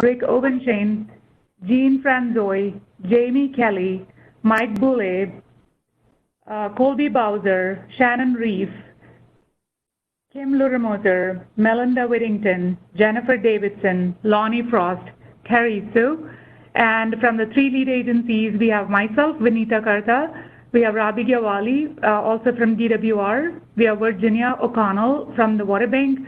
Rick Obenchain, Jean Franzoy, Jamie Kelly, Mike Boulay, Colby Bowser, Shannon Reef, Kim Luramoser, Melinda Whittington, Jennifer Davidson, Lonnie Frost, Carrie Sue, and from the 3 lead agencies, we have myself, Vinita Karta, we have Rabi Gyawali, also from DWR, we have Virginia O'Connell from the Water Bank,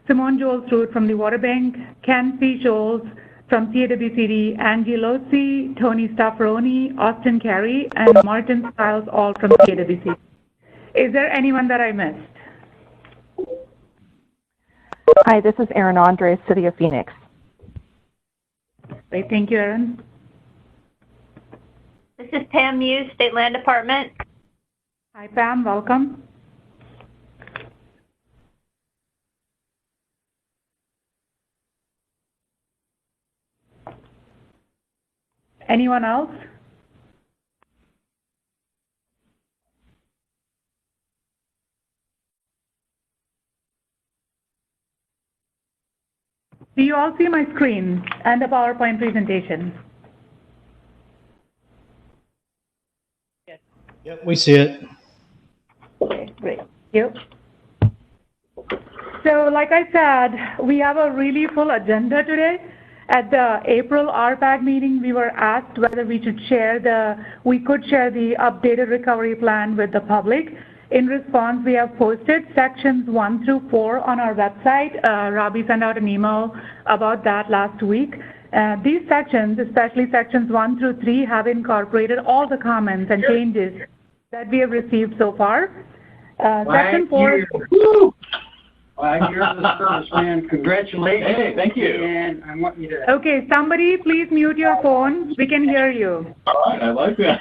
Simone Joel-Stroot from the Water Bank, Ken C. Scholes from CAWCD, Angie Losey, Tony Staffroni, Austin Carey, and Martin Stiles, all from CAWCD. Is there anyone that I missed? Hi, this is Erin Andres, City of Phoenix. Great, thank you, Erin. This is Pam Muse, State Land Department. Hi, Pam, welcome. Anyone else? Do you all see my screen and the PowerPoint presentation? Yep, we see it. Okay, great. Thank you. So like I said, we have a really full agenda today. At the April RPAG meeting, we were asked whether we could share the updated recovery plan with the public. In response, we have posted sections 1 through 4 on our website. Robbie sent out an email about that last week. These sections, especially sections 1 through 3, have incorporated all the comments and changes that we have received so far. Section 4. 5 years of service, man. Congratulations. Hey, thank you. And I want you to. Okay, somebody please mute your phone. We can hear you. All right, I like that.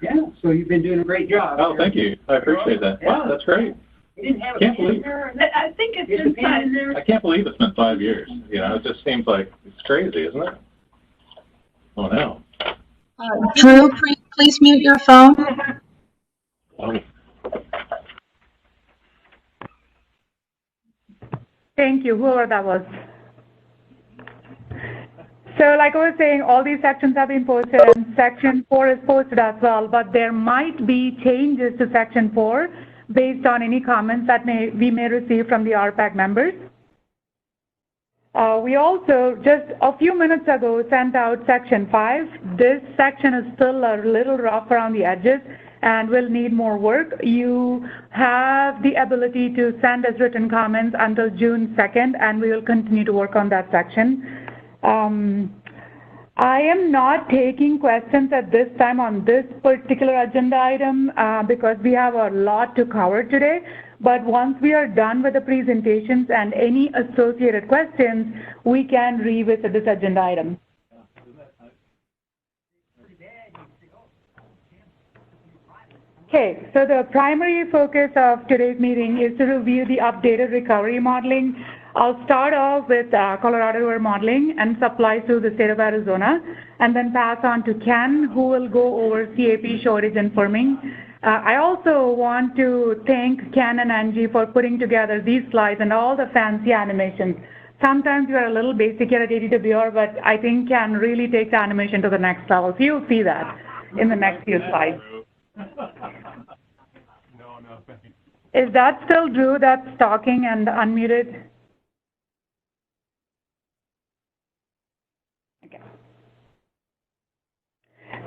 Yeah, so you've been doing a great job. Oh, thank you. I appreciate that. Wow, that's great. You didn't have a Can't pen believe- there? I think it's Is the pen in there? I can't believe it's been 5 years. You know, it just seems like it's crazy, isn't it? Oh, no. Drew, please mute your phone. Oh. Thank you, whoever that was. So like I was saying, all these sections have been posted and section 4 is posted as well, but there might be changes to section 4 based on any comments that we may receive from the RPAG members. We also, just a few minutes ago, sent out section 5. This section is still a little rough around the edges and will need more work. You have the ability to send us written comments until June 2nd, and we will continue to work on that section. I am not taking questions at this time on this particular agenda item because we have a lot to cover today. But once we are done with the presentations and any associated questions, we can revisit this agenda item. Okay, so the primary focus of today's meeting is to review the updated recovery modeling. I'll start off with Colorado River modeling and supplies to the state of Arizona, and then pass on to Ken, who will go over CAP shortage and firming. I also want to thank Ken and Angie for putting together these slides and all the fancy animations. Sometimes we are a little basic here at ADWR, but I think Ken really takes animation to the next level. So you'll see that in the next few slides. No, thank you. Is that still Drew that's talking and unmuted? Okay.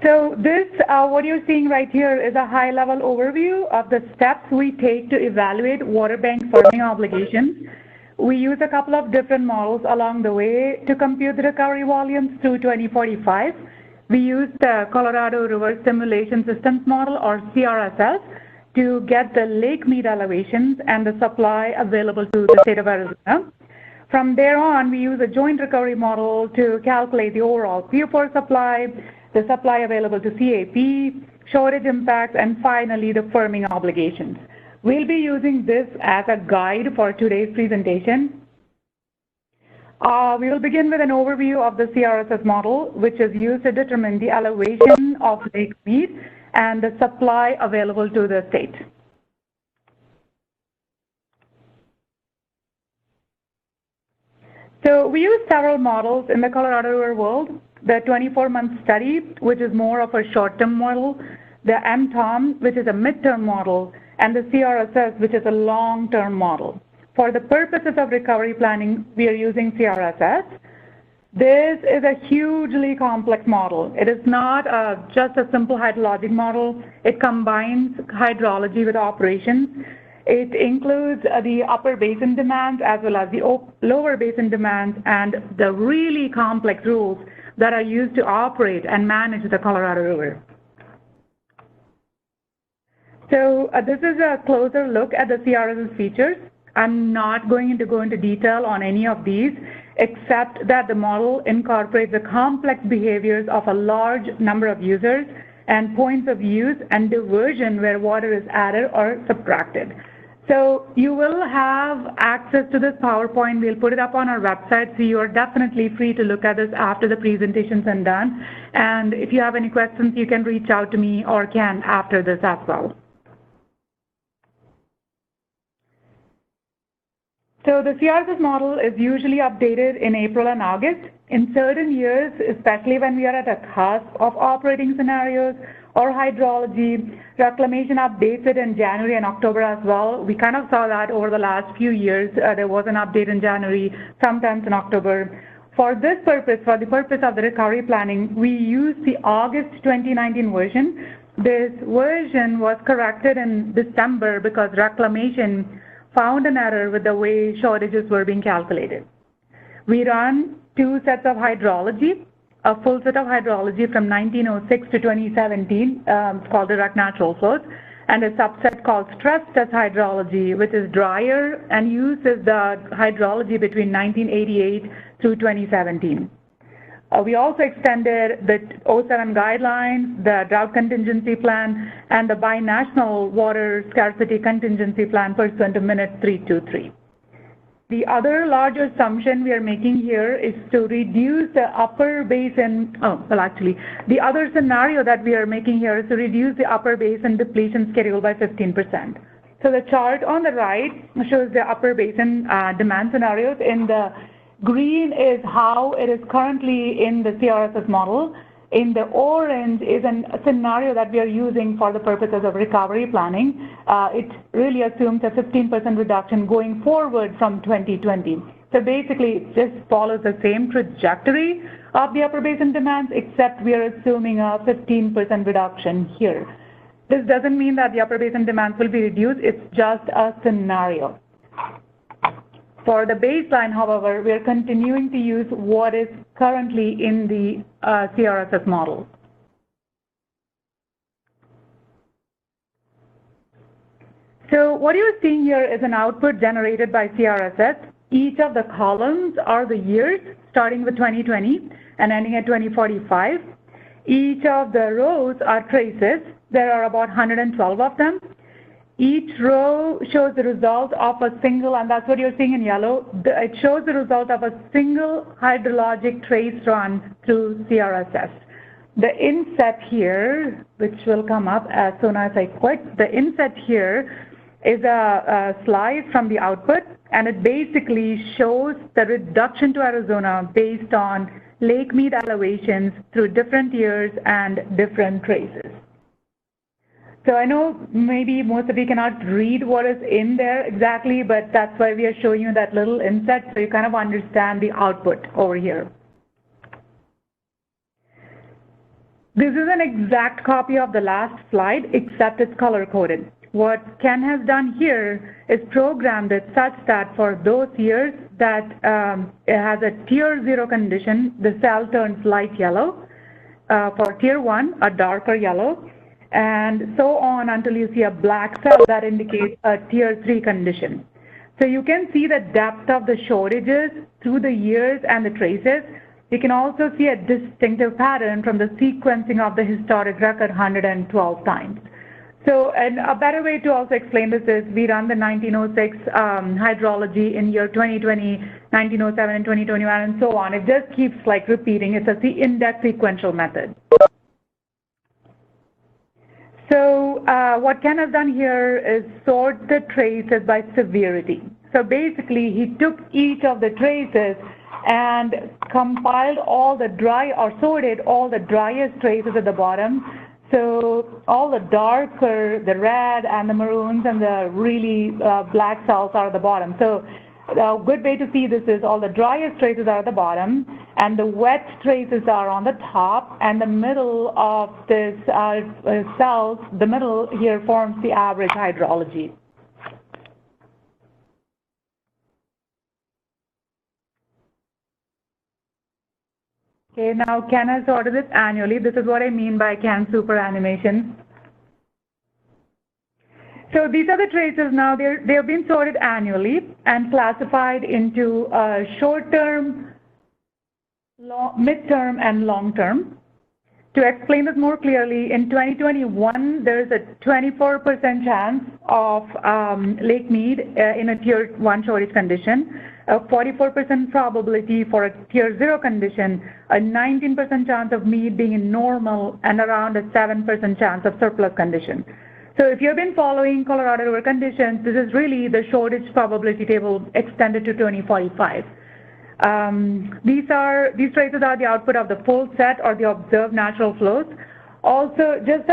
So this, what you're seeing right here is a high-level overview of the steps we take to evaluate water bank firming obligations. We use a couple of different models along the way to compute the recovery volumes through 2045. We use the Colorado River Simulation Systems Model, or CRSS, to get the lake mean elevations and the supply available to the state of Arizona. From there on, we use a joint recovery model to calculate the overall PO4 supply, the supply available to CAP, shortage impacts, and finally the firming obligations. We'll be using this as a guide for today's presentation. We will begin with an overview of the CRSS model, which is used to determine the elevation of lake mean and the supply available to the state. So we use several models in the Colorado River world. The 24-month study, which is more of a short-term model, the MTOM, which is a mid-term model, and the CRSS, which is a long-term model. For the purposes of recovery planning, we are using CRSS. This is a hugely complex model. It is not just a simple hydrologic model. It combines hydrology with operations. It includes the upper basin demands as well as the lower basin demands and the really complex rules that are used to operate and manage the Colorado River. So this is a closer look at the CRSS features. I'm not going to go into detail on any of these, except that the model incorporates the complex behaviors of a large number of users and points of use and diversion where water is added or subtracted. So you will have access to this PowerPoint. We'll put it up on our website, so you are definitely free to look at this after the presentations are done. And if you have any questions, you can reach out to me or Ken after this as well. So the CRSS model is usually updated in April and August. In certain years, especially when we are at a cusp of operating scenarios or hydrology, reclamation updates it in January and October as well. We kind of saw that over the last few years. There was an update in January, sometimes in October. For this purpose, for the purpose of the recovery planning, we used the August 2019 version. This version was corrected in December because reclamation found an error with the way shortages were being calculated. We run two sets of hydrology, a full set of hydrology from 1906 to 2017, called direct natural flows, and a subset called stress test hydrology, which is drier and uses the hydrology between 1988 through 2017. We also extended the 07 guidelines, the drought contingency plan, and the binational water scarcity contingency plan pursuant to minute 323. The other large assumption we are making here is to reduce the upper basin, the other scenario that we are making here is to reduce the upper basin depletion schedule by 15%. So the chart on the right shows the upper basin demand scenarios. In the green is how it is currently in the CRSS model. In the orange is a scenario that we are using for the purposes of recovery planning. It really assumes a 15% reduction going forward from 2020. So basically, it just follows the same trajectory of the upper basin demands, except we are assuming a 15% reduction here. This doesn't mean that the upper basin demands will be reduced. It's just a scenario. For the baseline, however, we are continuing to use what is currently in the CRSS model. So what you're seeing here is an output generated by CRSS. Each of the columns are the years, starting with 2020 and ending at 2045. Each of the rows are traces. There are about 112 of them. Each row shows the result of a single, and that's what you're seeing in yellow. It shows the result of a single hydrologic trace run through CRSS. The inset here, which will come up as soon as I quit, the inset here is a slide from the output, and it basically shows the reduction to Arizona based on lake mean elevations through different years and different traces. So I know maybe most of you cannot read what is in there exactly, but that's why we are showing you that little inset so you kind of understand the output over here. This is an exact copy of the last slide, except it's color-coded. What Ken has done here is programmed it such that for those years that it has a tier 0 condition, the cell turns light yellow. For tier 1, a darker yellow. And so on until you see a black cell that indicates a tier 3 condition. So you can see the depth of the shortages through the years and the traces. You can also see a distinctive pattern from the sequencing of the historic record 112 times. So and a better way to also explain this is we run the 1906 hydrology in year 2020, 1907, and 2021, and so on. It just keeps like repeating. It's a index sequential method. So what Ken has done here is sort the traces by severity. So basically, he took each of the traces and compiled all the sorted all the driest traces at the bottom. So all the darker, the red and the maroons and the really black cells are at the bottom. So a good way to see this is all the driest traces are at the bottom, and the wet traces are on the top, and the middle of this cells, the middle here forms the average hydrology. Okay, now can I sort this annually? This is what I mean by can super animation. So these are the traces now. They have been sorted annually and classified into short-term, mid-term, and long-term. To explain this more clearly, in 2021, there is a 24% chance of Lake Mead in a Tier 1 shortage condition, a 44% probability for a Tier 0 condition, a 19% chance of Mead being in normal, and around a 7% chance of surplus condition. So if you've been following Colorado River conditions, this is really the shortage probability table extended to 2045. These traces are the output of the full set or the observed natural flows. Also, just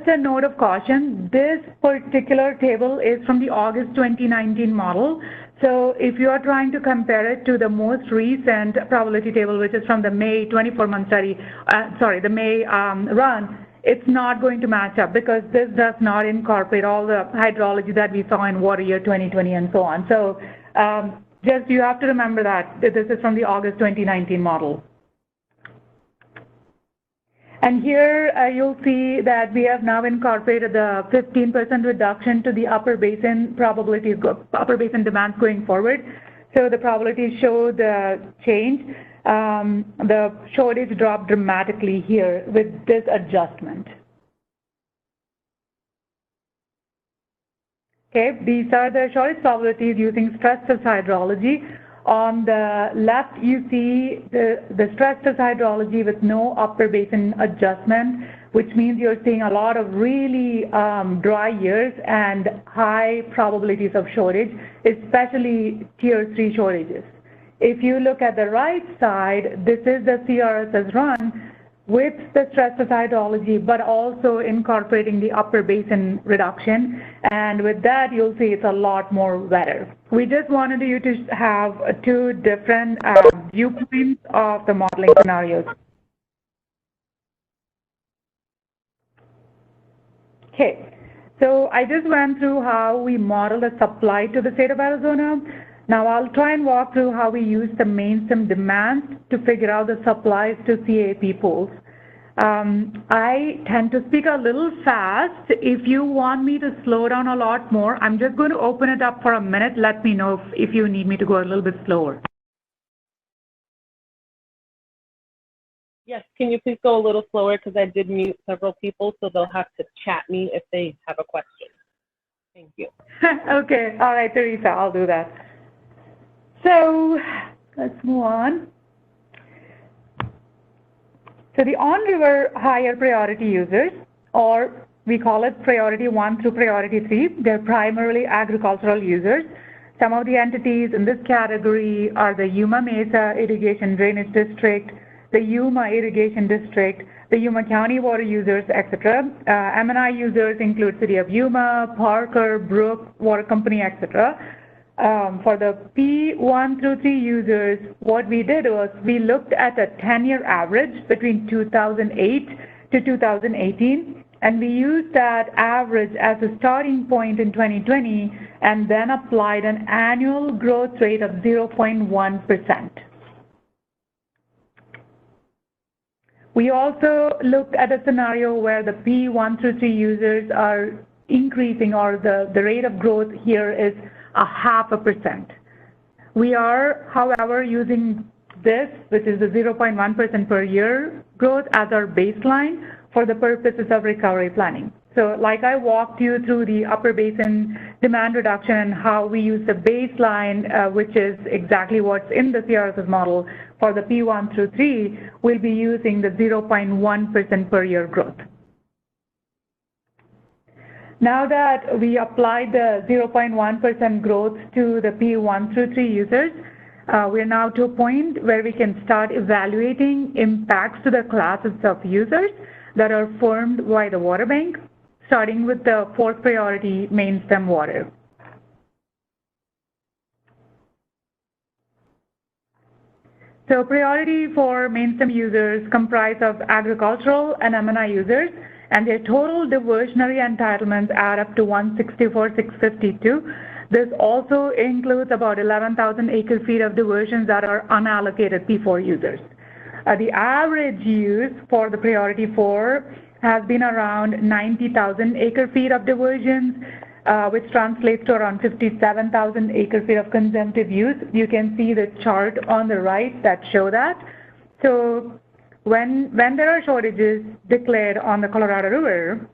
a note of caution, this particular table is from the August 2019 model. So if you are trying to compare it to the most recent probability table, which is from the May 24-month study, the May run, it's not going to match up because this does not incorporate all the hydrology that we saw in water year 2020 and so on. So just you have to remember that this is from the August 2019 model. And here you'll see that we have now incorporated the 15% reduction to the upper basin probabilities, upper basin demands going forward. So the probabilities show the change. The shortage dropped dramatically here with this adjustment. Okay, these are the shortage probabilities using stress test hydrology. On the left, you see the stress test hydrology with no upper basin adjustment, which means you're seeing a lot of really dry years and high probabilities of shortage, especially Tier 3 shortages. If you look at the right side, this is the CRSS run with the stress test hydrology, but also incorporating the upper basin reduction. And with that, you'll see it's a lot more wetter. We just wanted you to have two different viewpoints of the modeling scenarios. Okay, so I just went through how we model the supply to the state of Arizona. Now I'll try and walk through how we use the mainstem demands to figure out the supplies to CAP pools. I tend to speak a little fast. If you want me to slow down a lot more, I'm just going to open it up for a minute. Let me know if you need me to go a little bit slower. Yes, can you please go a little slower because I did mute several people, so they'll have to chat me if they have a question. Thank you. Okay, all right, Teresa, I'll do that. So let's move on. So the on-river higher priority users, or we call it priority 1 through priority 3, they're primarily agricultural users. Some of the entities in this category are the Yuma Mesa Irrigation Drainage District, the Yuma Irrigation District, the Yuma County water users, etc. M&I users include City of Yuma, Parker, Brook Water Company, etc. For the P1 through 3 users, what we did was we looked at a 10-year average between 2008 to 2018, and we used that average as a starting point in 2020 and then applied an annual growth rate of 0.1%. We also looked at a scenario where the P1 through 3 users are increasing, or the rate of growth here is 0.5%. We are, however, using this, which is the 0.1% per year growth, as our baseline for the purposes of recovery planning. So like I walked you through the upper basin demand reduction and how we use the baseline, which is exactly what's in the CRSS model for the P1 through 3, we'll be using the 0.1% per year growth. Now that we applied the 0.1% growth to the P1 through 3 users, We're now to a point where we can start evaluating impacts to the classes of users that are formed by the water bank, starting with the 4th priority main stem water. So priority for main stem users comprise of agricultural and M&I users, and their total diversionary entitlements add up to 164,652. This also includes about 11,000 acre-feet of diversions that are unallocated P4 users. The average use for the priority 4 has been around 90,000 acre-feet of diversions, which translates to around 57,000 acre-feet of consumptive use. You can see the chart on the right that show that. So when there are shortages declared on the Colorado River,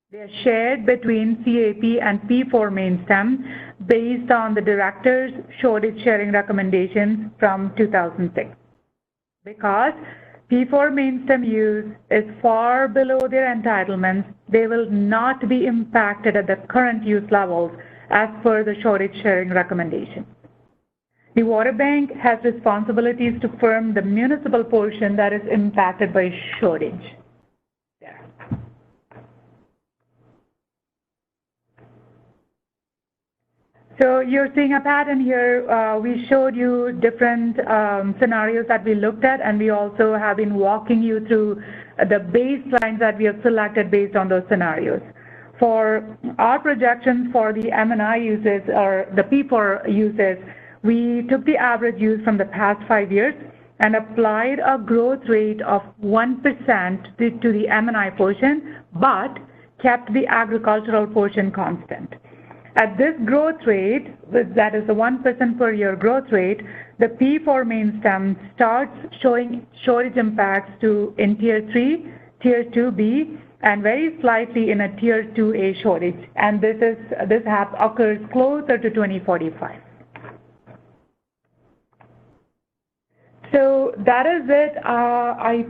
they are shared between CAP and P4 main stem based on the director's shortage sharing recommendations from 2006. Because P4 main stem use is far below their entitlements, they will not be impacted at the current use levels as per the shortage sharing recommendation. The water bank has responsibilities to firm the municipal portion that is impacted by shortage. There. So you're seeing a pattern here. We showed you different scenarios that we looked at, and we also have been walking you through the baselines that we have selected based on those scenarios. For our projections for the M&I uses or the P4 uses, we took the average use from the past 5 years and applied a growth rate of 1% to the M&I portion, but kept the agricultural portion constant. At this growth rate, that is the 1% per year growth rate, the P4 main stem starts showing shortage impacts in Tier 3, Tier 2B, and very slightly in a Tier 2A shortage. And this occurs closer to 2045. So that is it. I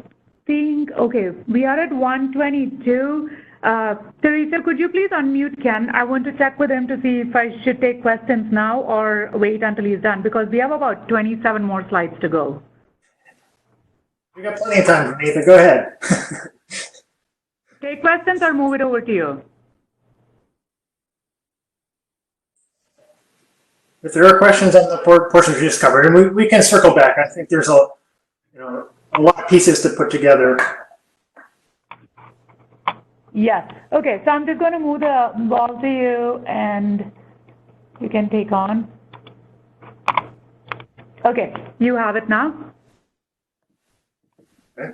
think, okay, we are at 122. Teresa, could you please unmute Ken? I want to check with him to see if I should take questions now or wait until he's done, because we have about 27 more slides to go. We got plenty of time, Vanitha. Go ahead. Take questions or move it over to you. If there are questions on the portions we just covered, and we can circle back. I think there's a lot of pieces to put together. Yes. Okay, so I'm just going to move the ball to you, and you can take on. Okay, you have it now. Okay.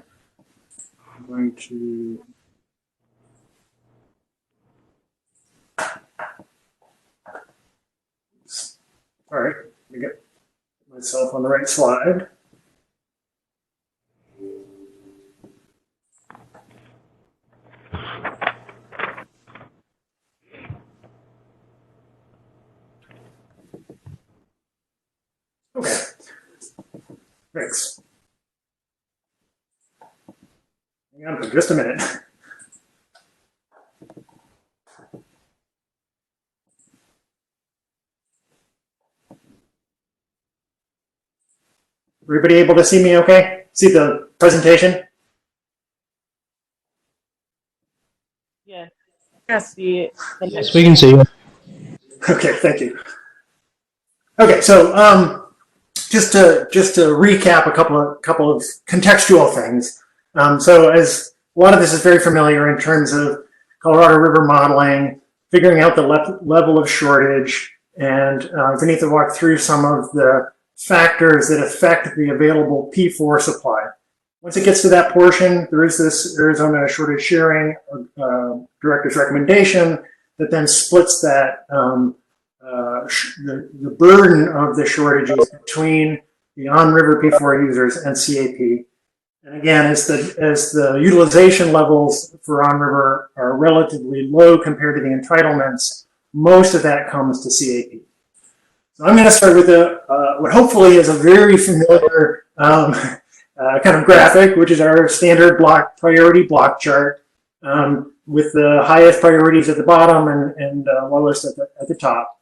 I'm going to... All right, let me get myself on the right slide. Okay, thanks. Hang on for just a minute. Everybody able to see me okay? See the presentation? Yes. Yes. Yes, we can see you. Okay, thank you. Okay, so just to recap a couple of contextual things. So as a lot of this is very familiar in terms of Colorado River modeling, figuring out the level of shortage, and Vanitha walked through some of the factors that affect the available P4 supply. Once it gets to that portion, there is this Arizona shortage sharing director's recommendation that then splits that the burden of the shortages between the on-river P4 users and CAP. And again, as the utilization levels for on-river are relatively low compared to the entitlements, most of that comes to CAP. So I'm going to start with what hopefully is a very familiar kind of graphic, which is our standard priority block chart, with the highest priorities at the bottom and lowest at the top,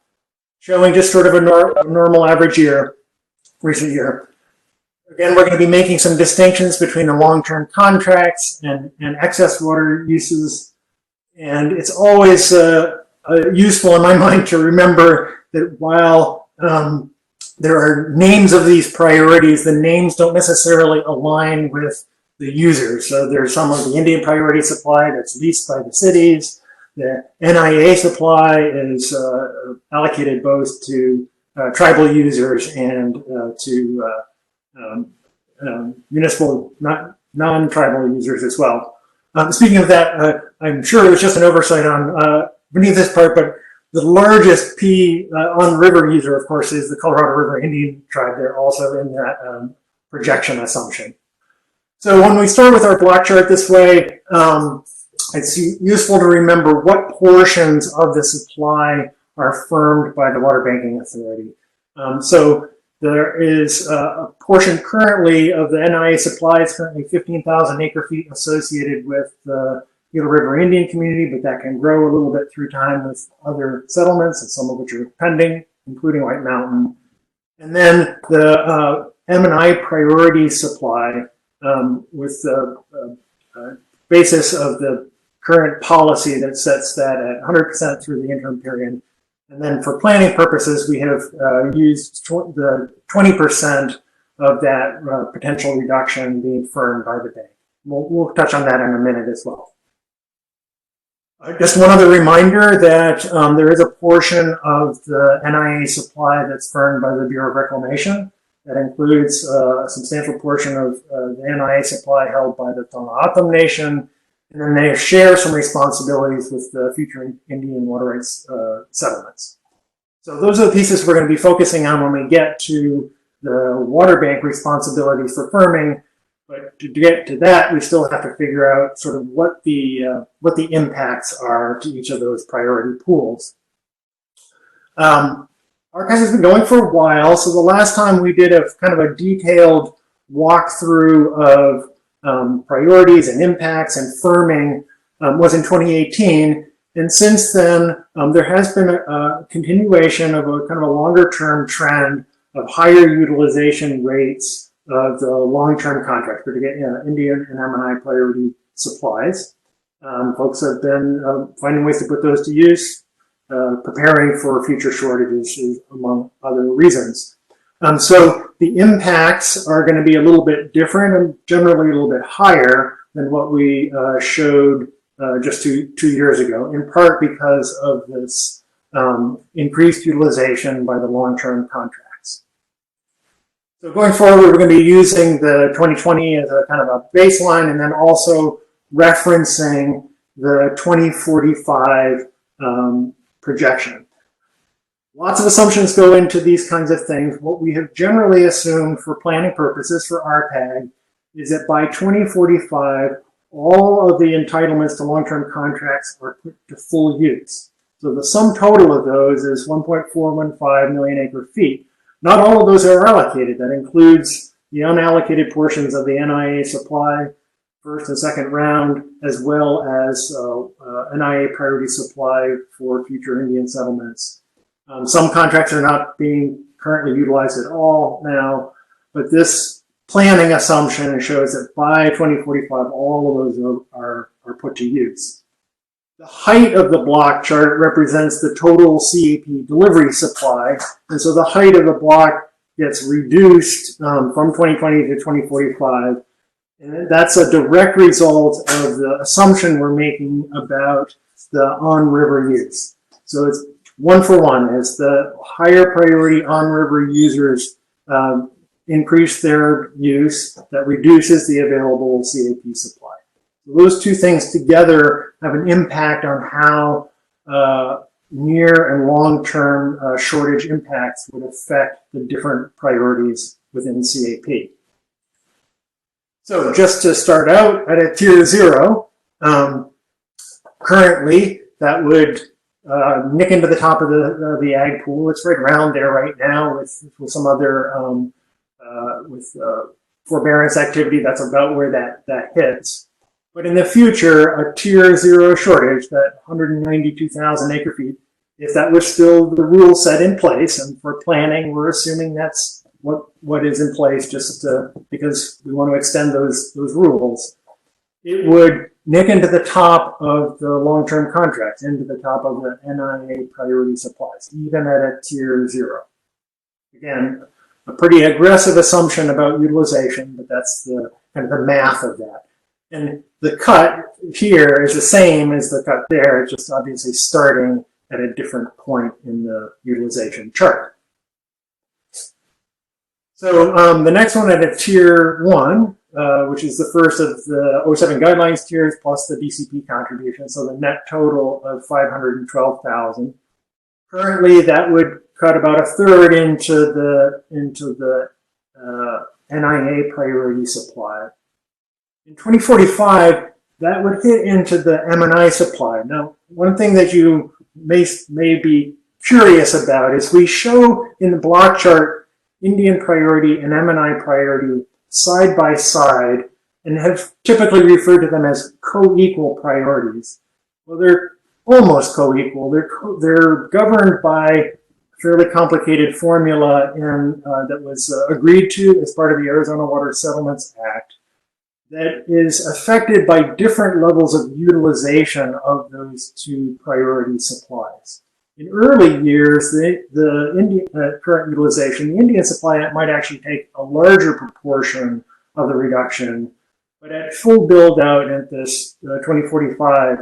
showing just sort of a normal average year. recent year. Again, we're going to be making some distinctions between the long-term contracts and excess water uses. And it's always useful in my mind to remember that while there are names of these priorities, the names don't necessarily align with the users. So there's some of the Indian priority supply that's leased by the cities. The NIA supply is allocated both to tribal users and to municipal, non-tribal users as well. Speaking of that, I'm sure it was just an oversight on beneath this part, but the largest on-river user, of course, is the Colorado River Indian tribe. They're also in that projection assumption. So when we start with our block chart this way, it's useful to remember what portions of the supply are firmed by the Water Banking Authority. So there is a portion currently of the NIA supply. It's currently 15,000 acre feet associated with the Gila River Indian community, but that can grow a little bit through time with other settlements, and some of which are pending, including White Mountain. And then the M&I priority supply with the basis of the current policy that sets that at 100% through the interim period. And then for planning purposes, we have used the 20% of that potential reduction being firmed by the bank. We'll touch on that in a minute as well. Just one other reminder that there is a portion of the NIA supply that's firmed by the Bureau of Reclamation. That includes a substantial portion of the NIA supply held by the Tohono Nation, and then they share some responsibilities with the future Indian water rights settlements. So those are the pieces we're going to be focusing on when we get to the water bank responsibilities for firming. But to get to that, we still have to figure out sort of what the impacts are to each of those priority pools. Archives has been going for a while, so the last time we did a kind of a detailed walkthrough of priorities and impacts and firming was in 2018. And since then, there has been a continuation of a kind of a longer-term trend of higher utilization rates of the long-term contracts, particularly Indian and M&I priority supplies. Folks have been finding ways to put those to use, preparing for future shortages, among other reasons. So the impacts are going to be a little bit different and generally a little bit higher than what we showed just two years ago, in part because of this increased utilization by the long-term contracts. So going forward, we're going to be using the 2020 as a kind of a baseline, and then also referencing the 2045 projection. Lots of assumptions go into these kinds of things. What we have generally assumed for planning purposes for RPAG is that by 2045, all of the entitlements to long-term contracts are put to full use. So the sum total of those is 1.415 million acre feet. Not all of those are allocated. That includes the unallocated portions of the NIA supply, first and second round, as well as NIA priority supply for future Indian settlements. Some contracts are not being currently utilized at all now, but this planning assumption shows that by 2045, all of those are put to use. The height of the block chart represents the total CAP delivery supply, and so the height of the block gets reduced from 2020 to 2045. And that's a direct result of the assumption we're making about the on-river use. So it's one for one. As the higher priority on-river users increase their use, that reduces the available CAP supply. So those two things together have an impact on how near and long-term shortage impacts would affect the different priorities within CAP. So just to start out at a tier 0, currently that would nick into the top of the ag pool. It's right around there right now with some other forbearance activity. That's about where that hits. But in the future, a tier 0 shortage, that 192,000 acre feet, if that was still the rule set in place, and for planning, we're assuming that's what is in place just because we want to extend those rules. It would nick into the top of the long-term contracts, into the top of the NIA priority supplies, even at a tier 0. Again, a pretty aggressive assumption about utilization, but that's the kind of the math of that. And the cut here is the same as the cut there, it's just obviously starting at a different point in the utilization chart. So the next one at a tier 1, which is the first of the 07 guidelines tiers plus the DCP contribution, so the net total of 512,000. Currently, that would cut about a third into the NIA priority supply. In 2045, that would hit into the M&I supply. Now, one thing that you may be curious about is we show in the block chart Indian priority and M&I priority side by side and have typically referred to them as co-equal priorities. Well, they're almost co-equal. They're governed by a fairly complicated formula that was agreed to as part of the Arizona Water Settlements Act that is affected by different levels of utilization of those two priority supplies. In early years, the Indian current utilization, the Indian supply might actually take a larger proportion of the reduction, but at full build out at this 2045,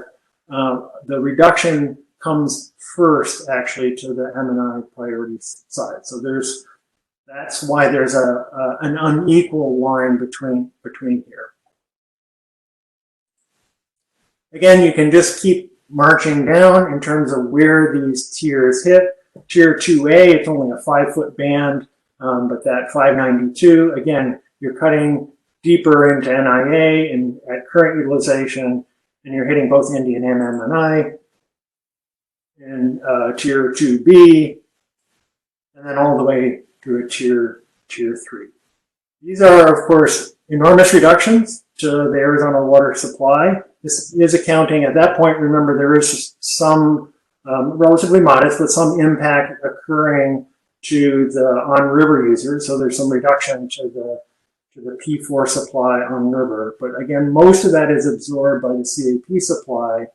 the reduction comes first actually to the M&I priority side. So that's why there's an unequal line between here. Again, you can just keep marching down in terms of where these tiers hit. Tier 2A, it's only a 5-foot band, but that 592, again, you're cutting deeper into NIA and at current utilization, and you're hitting both Indian and M&I. And tier 2B, and then all the way to a tier 3. These are, of course, enormous reductions to the Arizona water supply. This is accounting at that point. Remember, there is some relatively modest, but some impact occurring to the on-river users. So there's some reduction to the P4 supply on river. But again, most of that is absorbed by the CAP supply.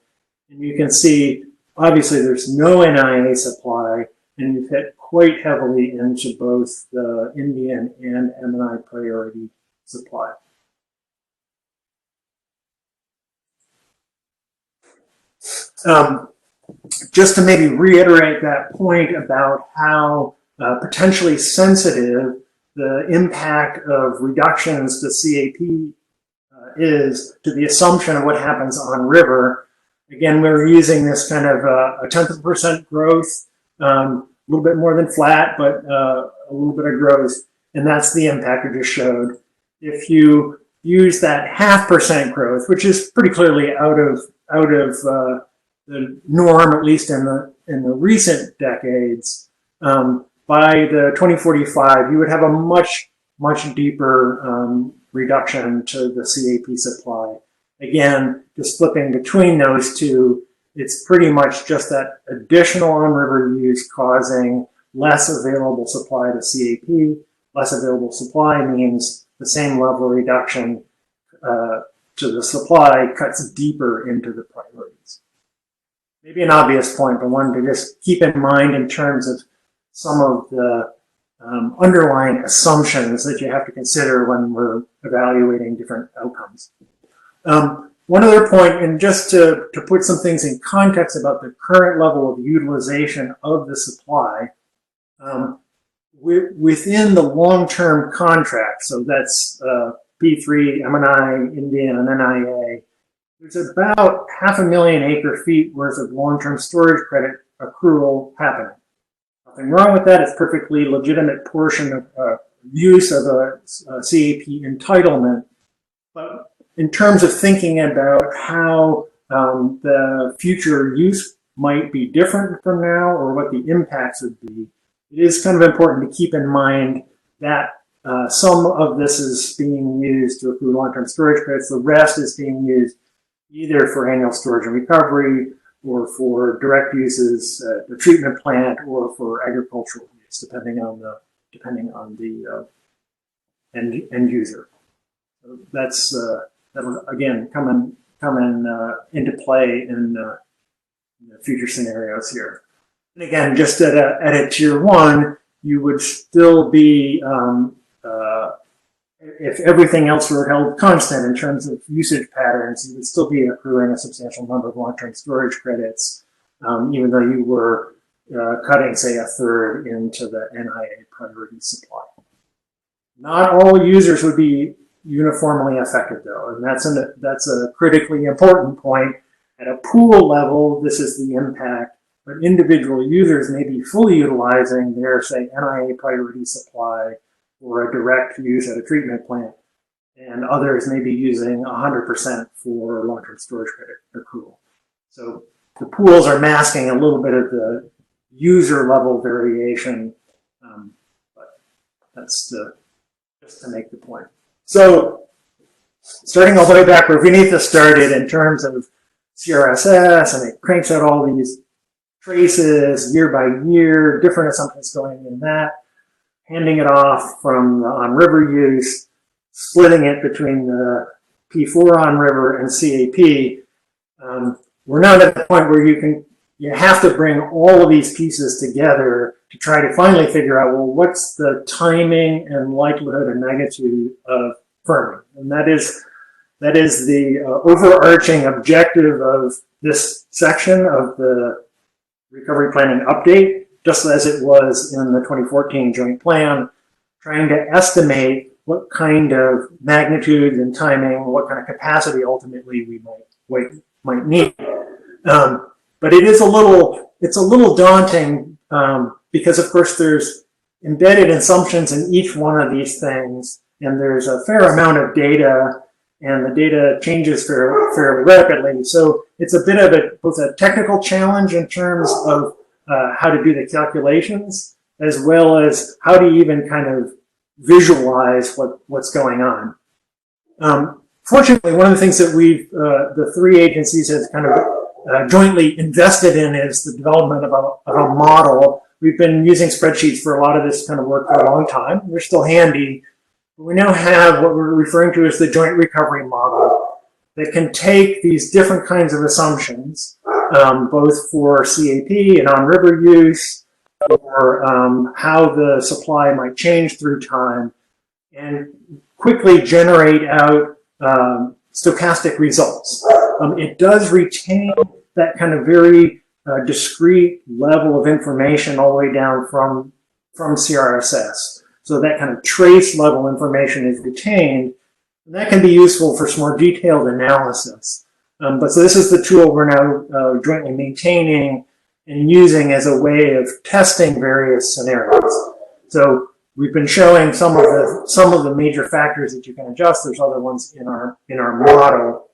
And you can see, obviously, there's no NIA supply, and you've hit quite heavily into both the Indian and M&I priority supply. Just to maybe reiterate that point about how potentially sensitive the impact of reductions to CAP is to the assumption of what happens on river. Again, we're using this kind of a 0.1% growth, a little bit more than flat, but a little bit of growth, and that's the impact we just showed. If you use that 0.5% growth, which is pretty clearly out of the norm, at least in the recent decades, by the 2045, you would have a much deeper reduction to the CAP supply. Again, just flipping between those two, it's pretty much just that additional on-river use causing less available supply to CAP. Less available supply means the same level of reduction to the supply cuts deeper into the priorities. Maybe an obvious point, but one to just keep in mind in terms of some of the underlying assumptions that you have to consider when we're evaluating different outcomes. One other point, and just to put some things in context about the current level of utilization of the supply, within the long-term contract, so that's P3, M&I, Indian, and NIA, there's about 500,000 acre-feet worth of long-term storage credit accrual happening. Nothing wrong with that. It's a perfectly legitimate portion of use of a CAP entitlement. But in terms of thinking about how the future use might be different from now or what the impacts would be, it is kind of important to keep in mind that some of this is being used to accrue long-term storage credits. The rest is being used either for annual storage and recovery or for direct uses at the treatment plant or for agricultural use, depending on the depending on the end user. So that's that'll again come into play in the future scenarios here. And again, just at a tier 1, you would still be if everything else were held constant in terms of usage patterns, you would still be accruing a substantial number of long-term storage credits, even though you were cutting, say, a third into the NIA priority supply. Not all users would be uniformly affected, though, and that's a critically important point. At a pool level, this is the impact, but individual users may be fully utilizing their, say, NIA priority supply or a direct use at a treatment plant, and others may be using 100% for long-term storage credit accrual. So the pools are masking a little bit of the user level variation, but that's just to make the point. So starting all the way back where Vinitha started in terms of CRSS, and it cranks out all these traces year by year, different assumptions going in that, handing it off from the on-river use, splitting it between the P4 on-river and CAP. We're now at the point where you have to bring all of these pieces together to try to finally figure out, well, what's the timing and likelihood and magnitude of firming? And that is the overarching objective of this section of the recovery planning update, just as it was in the 2014 joint plan, trying to estimate what kind of magnitude and timing, what kind of capacity ultimately we might need. But it's a little daunting because, of course, there's embedded assumptions in each one of these things, and there's a fair amount of data, and the data changes fairly rapidly. So it's a bit of both a technical challenge in terms of how to do the calculations, as well as how to even kind of visualize what's going on. Fortunately, one of the things that the 3 agencies have kind of jointly invested in is the development of a model. We've been using spreadsheets for a lot of this kind of work for a long time. They're still handy. But we now have what we're referring to as the joint recovery model that can take these different kinds of assumptions, both for CAP and on-river use, or how the supply might change through time, and quickly generate out stochastic results. It does retain that kind of very discrete level of information all the way down from CRSS. So that kind of trace level information is retained, and that can be useful for some more detailed analysis. But so this is the tool we're now jointly maintaining and using as a way of testing various scenarios. So we've been showing some of the major factors that you can adjust. There's other ones in our model,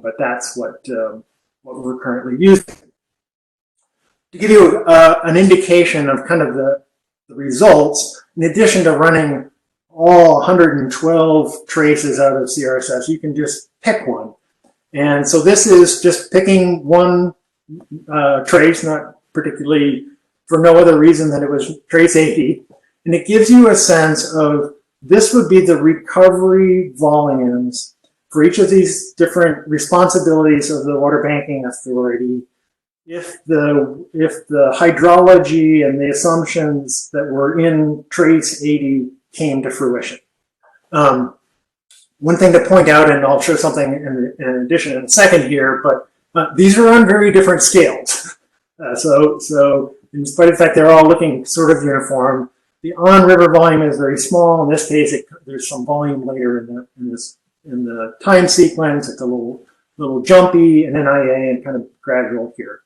but that's what we're currently using. To give you an indication of kind of the results, in addition to running all 112 traces out of CRSS, you can just pick one. And so this is just picking one trace, not particularly for no other reason than it was trace 80. And it gives you a sense of this would be the recovery volumes for each of these different responsibilities of the Water Banking Authority if the hydrology and the assumptions that were in trace 80 came to fruition. One thing to point out, and I'll show something in addition in a second here, but these are on very different scales. So in spite of the fact they're all looking sort of uniform, the on-river volume is very small. In this case, there's some volume later in the time sequence. It's a little jumpy in NIA and kind of gradual here.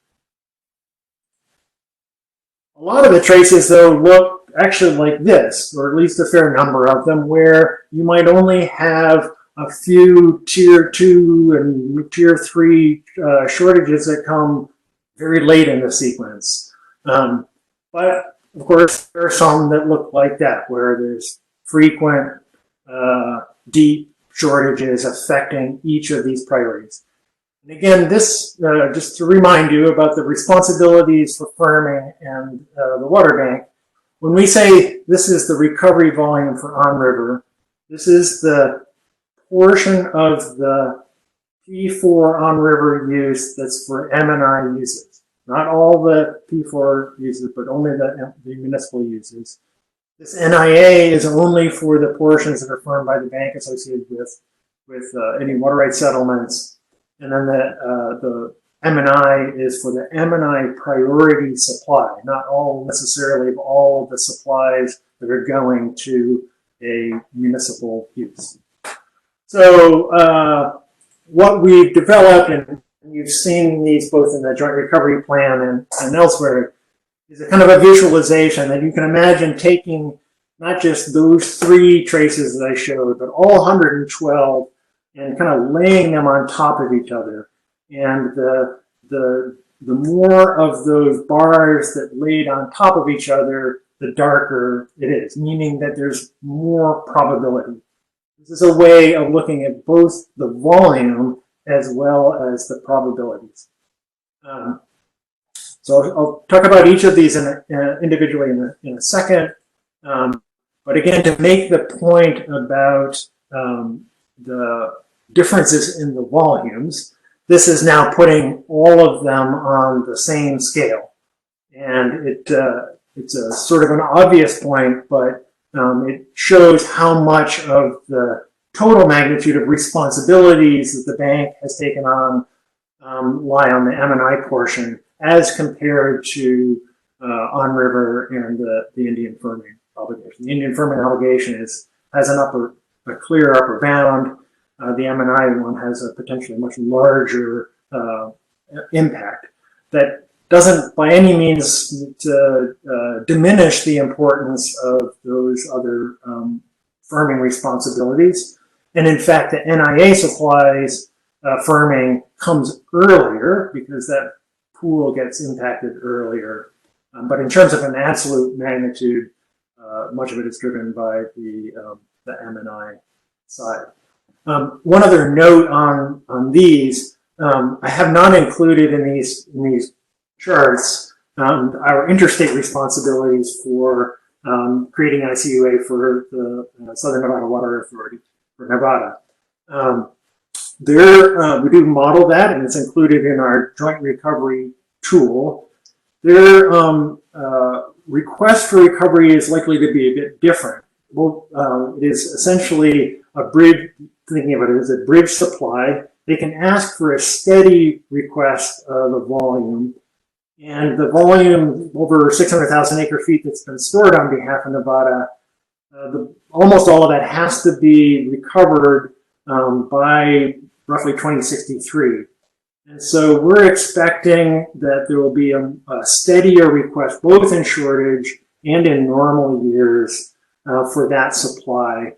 A lot of the traces, though, look actually like this, or at least a fair number of them, where you might only have a few tier 2 and tier 3 shortages that come very late in the sequence. But of course, there are some that look like that, where there's frequent, deep shortages affecting each of these priorities. And again, this, just to remind you about the responsibilities for firming and the water bank, when we say this is the recovery volume for on-river, this is the portion of the P4 on-river use that's for M&I uses. Not all the P4 uses, but only the municipal uses. This NIA is only for the portions that are firmed by the bank associated with any water rights settlements. And then the M&I is for the M&I priority supply, not all necessarily of all of the supplies that are going to a municipal use. So what we've developed, and you've seen these both in the Joint Recovery Plan and elsewhere, is a kind of a visualization that you can imagine taking not just those 3 traces that I showed, but all 112 and kind of laying them on top of each other. And the more of those bars that laid on top of each other, the darker it is, meaning that there's more probability. This is a way of looking at both the volume as well as the probabilities. So I'll talk about each of these individually in a second. But again, to make the point about the differences in the volumes, this is now putting all of them on the same scale. And it's a sort of an obvious point, but it shows how much of the total magnitude of responsibilities that the bank has taken on lie on the M&I portion as compared to on-river and the Indian firming obligation. The Indian firming obligation has a clear upper bound. The M&I one has a potentially much larger impact. That doesn't by any means diminish the importance of those other firming responsibilities. And in fact, the NIA supplies firming comes earlier because that pool gets impacted earlier. But in terms of an absolute magnitude, much of it is driven by the M&I side. One other note on these, I have not included in these charts our interstate responsibilities for creating ICUA for the Southern Nevada Water Authority for Nevada. We do model that, and it's included in our joint recovery tool. Their request for recovery is likely to be a bit different. Well, it is essentially a bridge, thinking of it as a bridge supply. They can ask for a steady request of a volume, and the volume over 600,000 acre feet that's been stored on behalf of Nevada, almost all of that has to be recovered by roughly 2063. And so we're expecting that there will be a steadier request, both in shortage and in normal years, for that supply.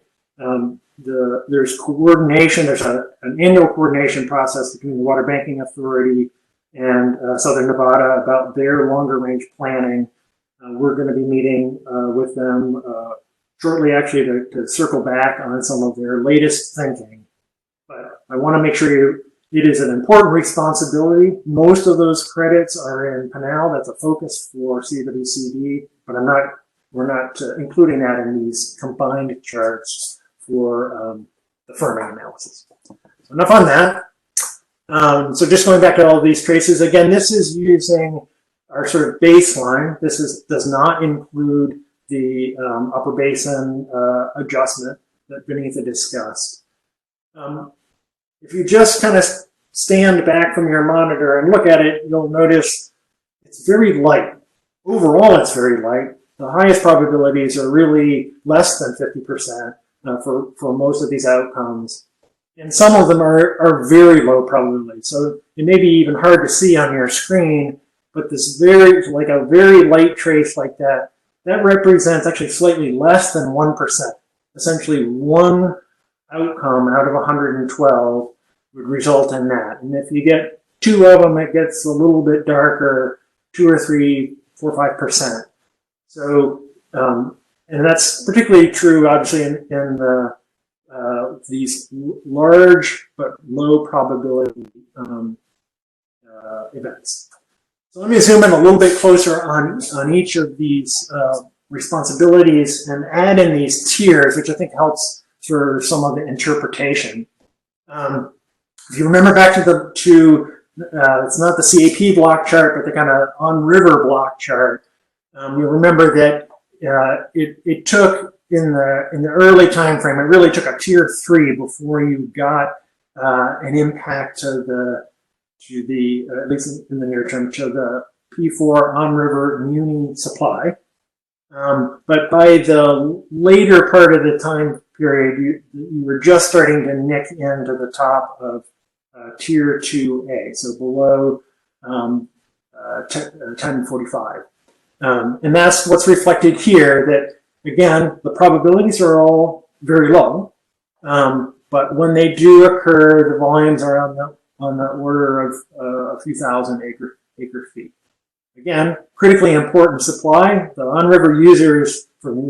There's coordination, there's an annual coordination process between the Water Banking Authority and Southern Nevada about their longer range planning. We're going to be meeting with them shortly, actually, to circle back on some of their latest thinking. But I want to make sure it is an important responsibility. Most of those credits are in Pinal. That's a focus for CWCD, but we're not including that in these combined charts for the firming analysis. So enough on that. So just going back to all of these traces, again, this is using our sort of baseline. This does not include the upper basin adjustment that Benita discussed. If you just kind of stand back from your monitor and look at it, you'll notice it's very light. Overall, it's very light. The highest probabilities are really less than 50% for most of these outcomes. And some of them are very low probability. So it may be even hard to see on your screen, but this like a very light trace like that represents actually slightly less than 1%. Essentially one outcome out of 112 would result in that. And if you get 2 of them, it gets a little bit darker, 2 or 3, 4, 5%. So, and that's particularly true, obviously, in these large but low probability events. So let me zoom in a little bit closer on each of these responsibilities and add in these tiers, which I think helps for some of the interpretation. If you remember back to it's not the CAP block chart, but the kind of on-river block chart, you remember that it took in the early time frame, it really took a tier 3 before you got an impact to the at least in the near term, to the P4 on-river muni supply. But by the later part of the time period, you were just starting to nick into the top of tier 2A, so below 1045. And that's what's reflected here, that again, the probabilities are all very low, but when they do occur, the volumes are on the order of a few thousand acre feet. Again, critically important supply. The on-river users from the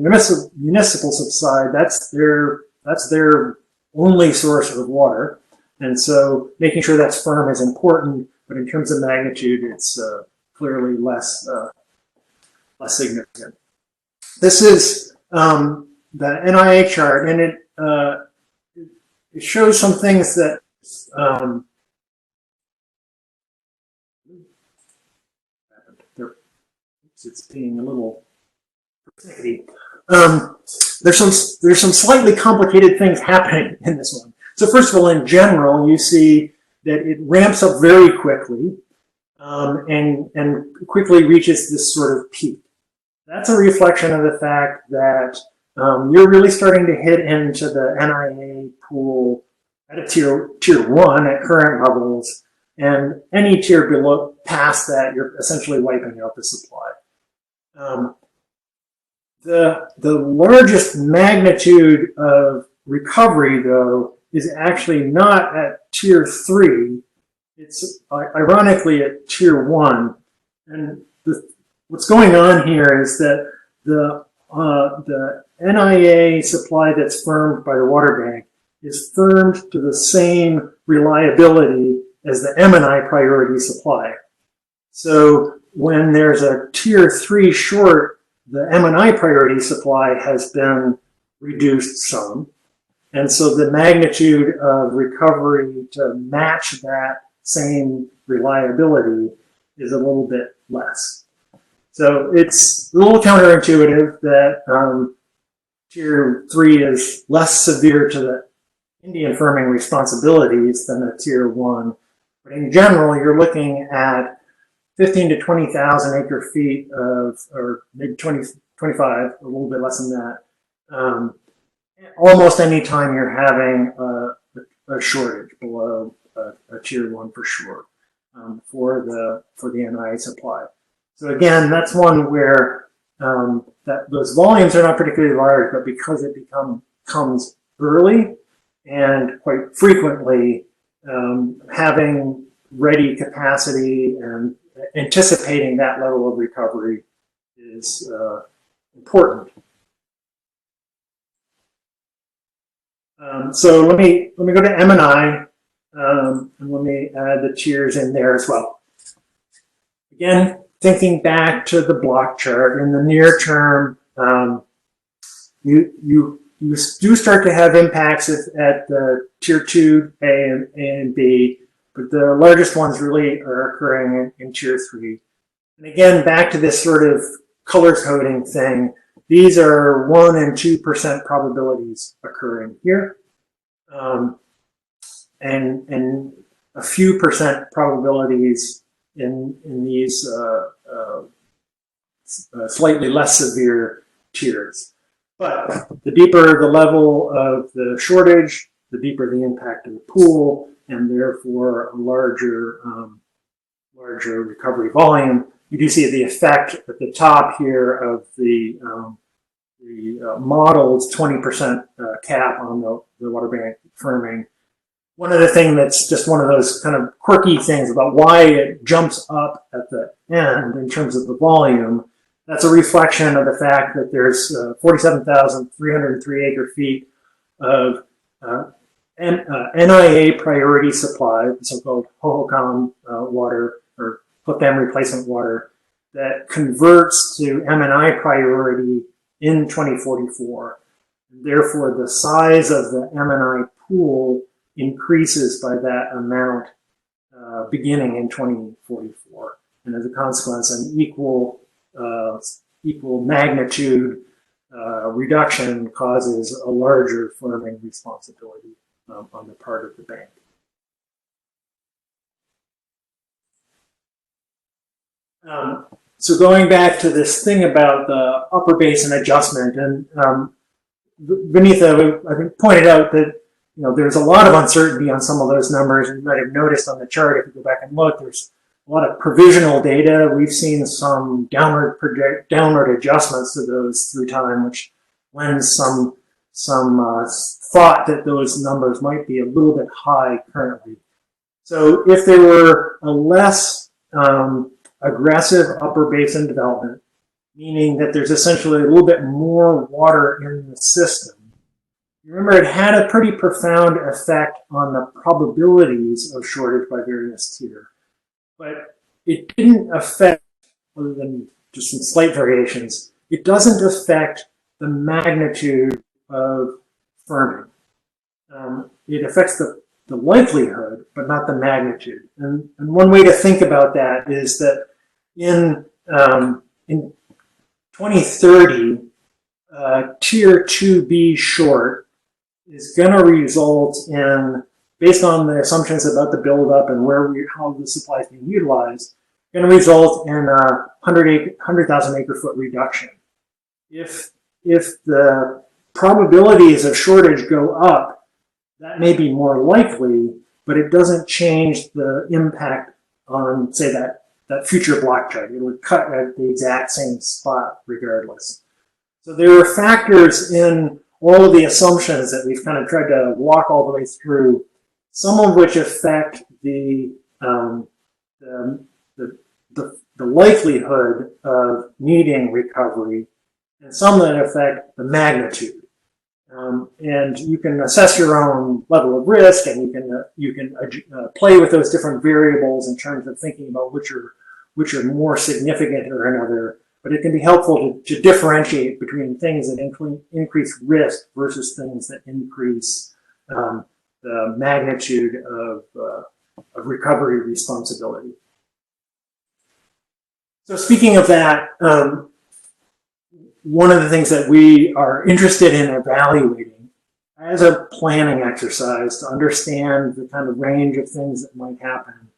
municipal side, that's their only source of water. And so making sure that's firm is important, but in terms of magnitude, it's clearly less significant. This is the NIA chart, and it shows some things that it's being a little persnickety. There's some slightly complicated things happening in this one. So first of all, in general, you see that it ramps up very quickly and quickly reaches this sort of peak. That's a reflection of the fact that you're really starting to hit into the NIA pool at a tier 1 at current levels, and any tier below past that, you're essentially wiping out the supply. The largest magnitude of recovery, though, is actually not at tier 3. It's ironically at tier 1. And what's going on here is that the NIA supply that's firmed by the water bank is firmed to the same reliability as the M&I priority supply. So when there's a tier 3 short, the M&I priority supply has been reduced some. And so the magnitude of recovery to match that same reliability is a little bit less. So it's a little counterintuitive that tier 3 is less severe to the Indian firming responsibilities than a tier 1. But in general, you're looking at 15 to 20,000 acre feet of, or maybe 20, 25, a little bit less than that. Almost any time you're having a shortage below a tier 1 for sure for the NIA supply. So again, that's one where those volumes are not particularly large, but because it comes early and quite frequently, having ready capacity and anticipating that level of recovery is important. So let me go to M&I, and let me add the tiers in there as well. Again, thinking back to the block chart, in the near term, you do start to have impacts at the tier 2 A and B, but the largest ones really are occurring in tier 3. And again, back to this sort of color coding thing, these are 1% and 2% probabilities occurring here, and a few percent probabilities in these slightly less severe tiers. But the deeper the level of the shortage, the deeper the impact of the pool, and therefore a larger recovery volume. You do see the effect at the top here of the modeled 20% cap on the water bank firming. One other thing that's just one of those kind of quirky things about why it jumps up at the end in terms of the volume, that's a reflection of the fact that there's 47,303 acre feet of NIA priority supply, the so-called HOHOCAM water, or put them replacement water, that converts to M&I priority in 2044. Therefore, the size of the M&I pool increases by that amount beginning in 2044. And as a consequence, an equal magnitude reduction causes a larger firming responsibility on the part of the bank. So going back to this thing about the upper basin adjustment, and Vinitha, I think, pointed out that there's a lot of uncertainty on some of those numbers. And you might have noticed on the chart, if you go back and look, there's a lot of provisional data. We've seen some downward adjustments to those through time, which lends some thought that those numbers might be a little bit high currently. So if there were a less aggressive upper basin development, meaning that there's essentially a little bit more water in the system, remember it had a pretty profound effect on the probabilities of shortage by various tier. But it didn't affect, other than just some slight variations, it doesn't affect the magnitude of firming. It affects the likelihood, but not the magnitude. And one way to think about that is that in 2030, tier 2B short is going to result in, based on the assumptions about the buildup and how the supply is being utilized, going to result in a 100,000 acre foot reduction. If the probabilities of shortage go up, that may be more likely, but it doesn't change the impact on, say, that future block chart. It would cut at the exact same spot regardless. So there are factors in all of the assumptions that we've kind of tried to walk all the way through, some of which affect the likelihood of needing recovery, and some that affect the magnitude. And you can assess your own level of risk, and you can play with those different variables in terms of thinking about which are more significant or another. But it can be helpful to differentiate between things that increase risk versus things that increase the magnitude of recovery responsibility. So speaking of that, one of the things that we are interested in evaluating as a planning exercise to understand the kind of range of things that might happen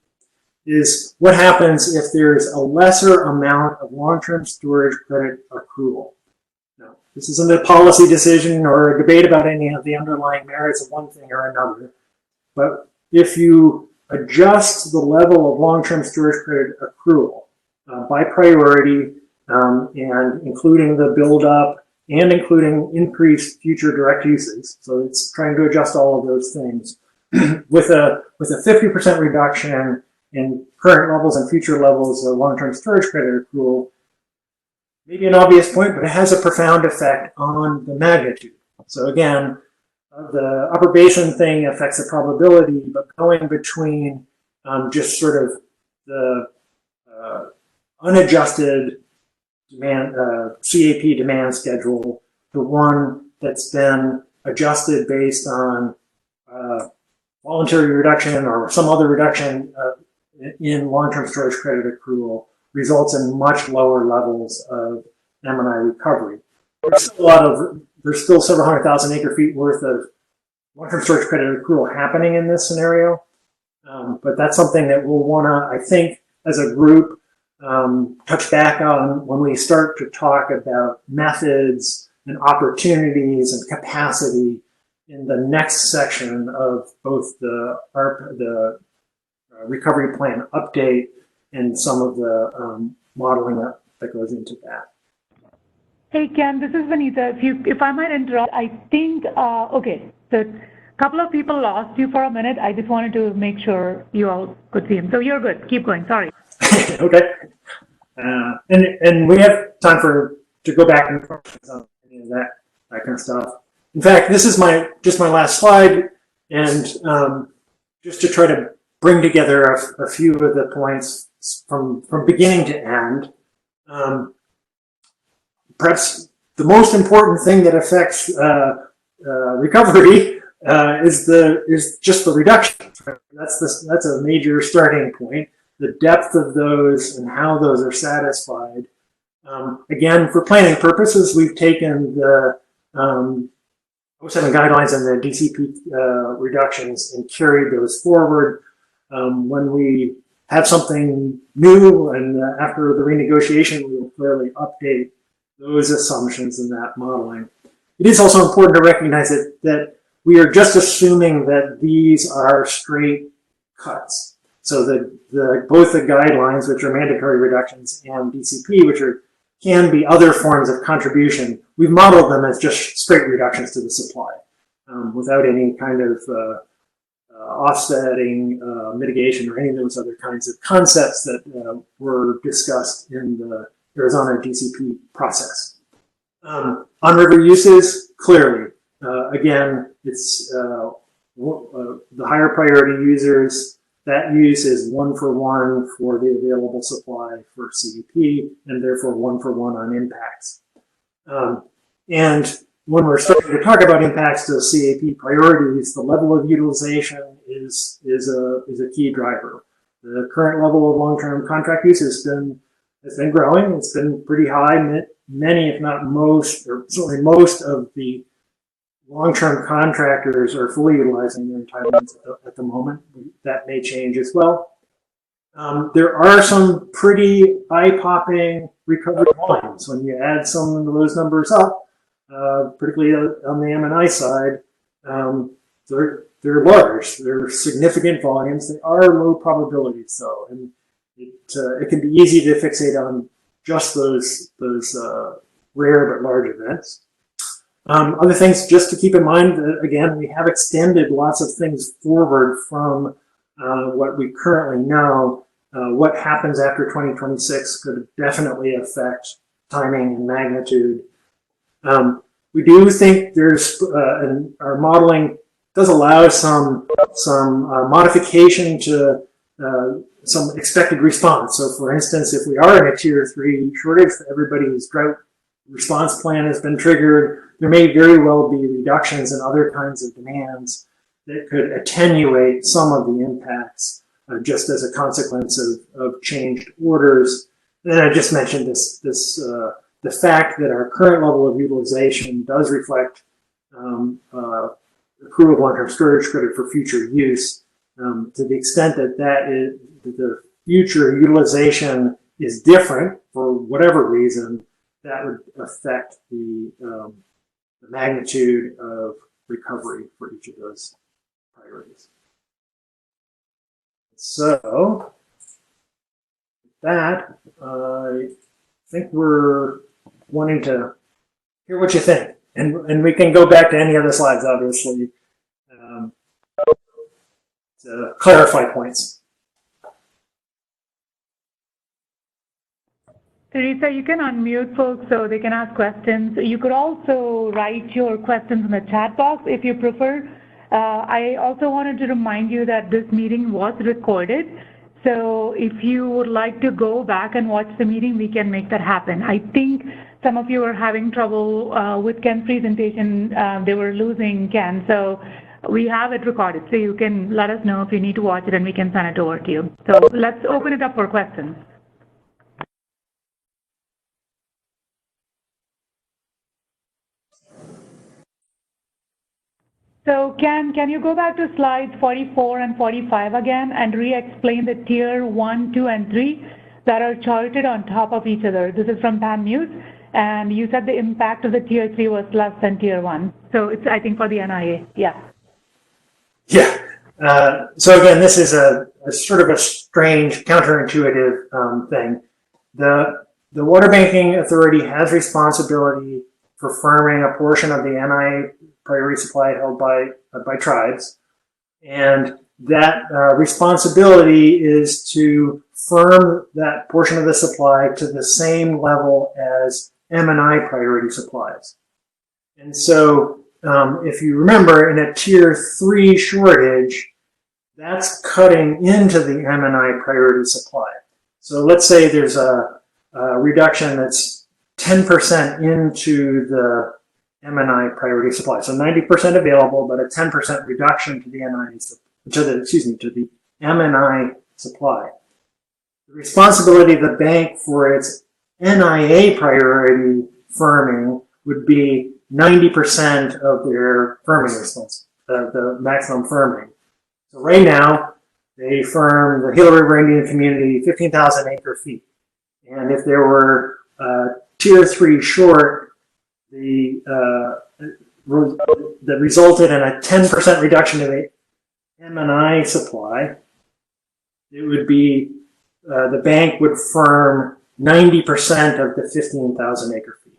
is what happens if there's a lesser amount of long-term storage credit accrual. Now, this isn't a policy decision or a debate about any of the underlying merits of one thing or another, but if you adjust the level of long-term storage credit accrual by priority, and including the build-up and including increased future direct uses, so it's trying to adjust all of those things, with a 50% reduction in current levels and future levels of long-term storage credit accrual, maybe an obvious point, but it has a profound effect on the magnitude. So again, the upper basin thing affects the probability, but going between just sort of the unadjusted demand, CAP demand schedule to one that's been adjusted based on voluntary reduction or some other reduction in long-term storage credit accrual results in much lower levels of M&I recovery. There's still several 100,000 acre feet worth of long-term storage credit accrual happening in this scenario, but that's something that we'll want to, I think, as a group, touch back on when we start to talk about methods and opportunities and capacity in the next section of both the recovery plan update and some of the modeling that goes into that. Hey, Ken, this is Vanita. If I might interrupt, I think, okay, so a couple of people lost you for a minute. I just wanted to make sure you all could see him. So you're good. Keep going. Sorry. Okay. And we have time to go back and forth on any of that kind of stuff. In fact, this is just my last slide, and just to try to bring together a few of the points from beginning to end. Perhaps the most important thing that affects recovery is just the reduction. That's a major starting point. The depth of those and how those are satisfied. Again, for planning purposes, we've taken the 07 guidelines and the DCP reductions and carried those forward. When we have something new and after the renegotiation, we will clearly update those assumptions in that modeling. It is also important to recognize that we are just assuming that these are straight cuts. So that both the guidelines, which are mandatory reductions, and DCP, which can be other forms of contribution, we've modeled them as just straight reductions to the supply, without any kind of offsetting, mitigation, or any of those other kinds of concepts that were discussed in the Arizona DCP process. On river uses, clearly, again, it's the higher priority users. That use is 1-for-1 for the available supply for CEP, and therefore 1-for-1 on impacts. And when we're starting to talk about impacts to CAP priorities, the level of utilization is a key driver. The current level of long-term contract use has been growing. It's been pretty high. Many, if not most, or certainly most of the long-term contractors are fully utilizing their entitlements at the moment. That may change as well. There are some pretty eye-popping recovery volumes. When you add some of those numbers up, particularly on the M&I side, they're large. They're significant volumes. They are low probabilities, though, and it can be easy to fixate on just those rare but large events. Other things just to keep in mind, again, we have extended lots of things forward from what we currently know. What happens after 2026 could definitely affect timing and magnitude. We do think there's, and our modeling does allow some modification to some expected response. So for instance, if we are in a tier 3 shortage, everybody's drought response plan has been triggered, there may very well be reductions in other kinds of demands that could attenuate some of the impacts just as a consequence of changed orders. And then I just mentioned the fact that our current level of utilization does reflect accrual of long-term storage credit for future use. To the extent that that the future utilization is different for whatever reason, that would affect the magnitude of recovery for each of those priorities. So, with that, I think we're wanting to hear what you think, and we can go back to any other slides, obviously, to clarify points. Teresa, you can unmute folks so they can ask questions. You could also write your questions in the chat box if you prefer. I also wanted to remind you that this meeting was recorded. So if you would like to go back and watch the meeting, we can make that happen. I think some of you are having trouble with Ken's presentation. They were losing Ken. So we have it recorded. So you can let us know if you need to watch it and we can send it over to you. So let's open it up for questions. So Ken, can you go back to slides 44 and 45 again and re-explain the tier 1, 2, and 3 that are charted on top of each other? This is from Pam Muse, and you said the impact of the tier 3 was less than tier 1. So it's, I think, for the NIA. Yeah. Yeah. So again, this is a sort of a strange, counterintuitive thing. The Water Banking Authority has responsibility for firming a portion of the NIA priority supply held by tribes, and that responsibility is to firm that portion of the supply to the same level as M&I priority supplies. And so if you remember, in a tier 3 shortage, that's cutting into the M&I priority supply. So let's say there's a reduction that's 10% into the M&I priority supply. So 90% available, but a 10% reduction to the to the M&I supply. The responsibility of the bank for its NIA priority firming would be 90% of their firming response, the maximum firming. So right now, they firm the Gila River Indian community 15,000 acre feet. And if there were tier 3 short, that resulted in a 10% reduction in the M&I supply, it would be the bank would firm 90% of the 15,000 acre feet.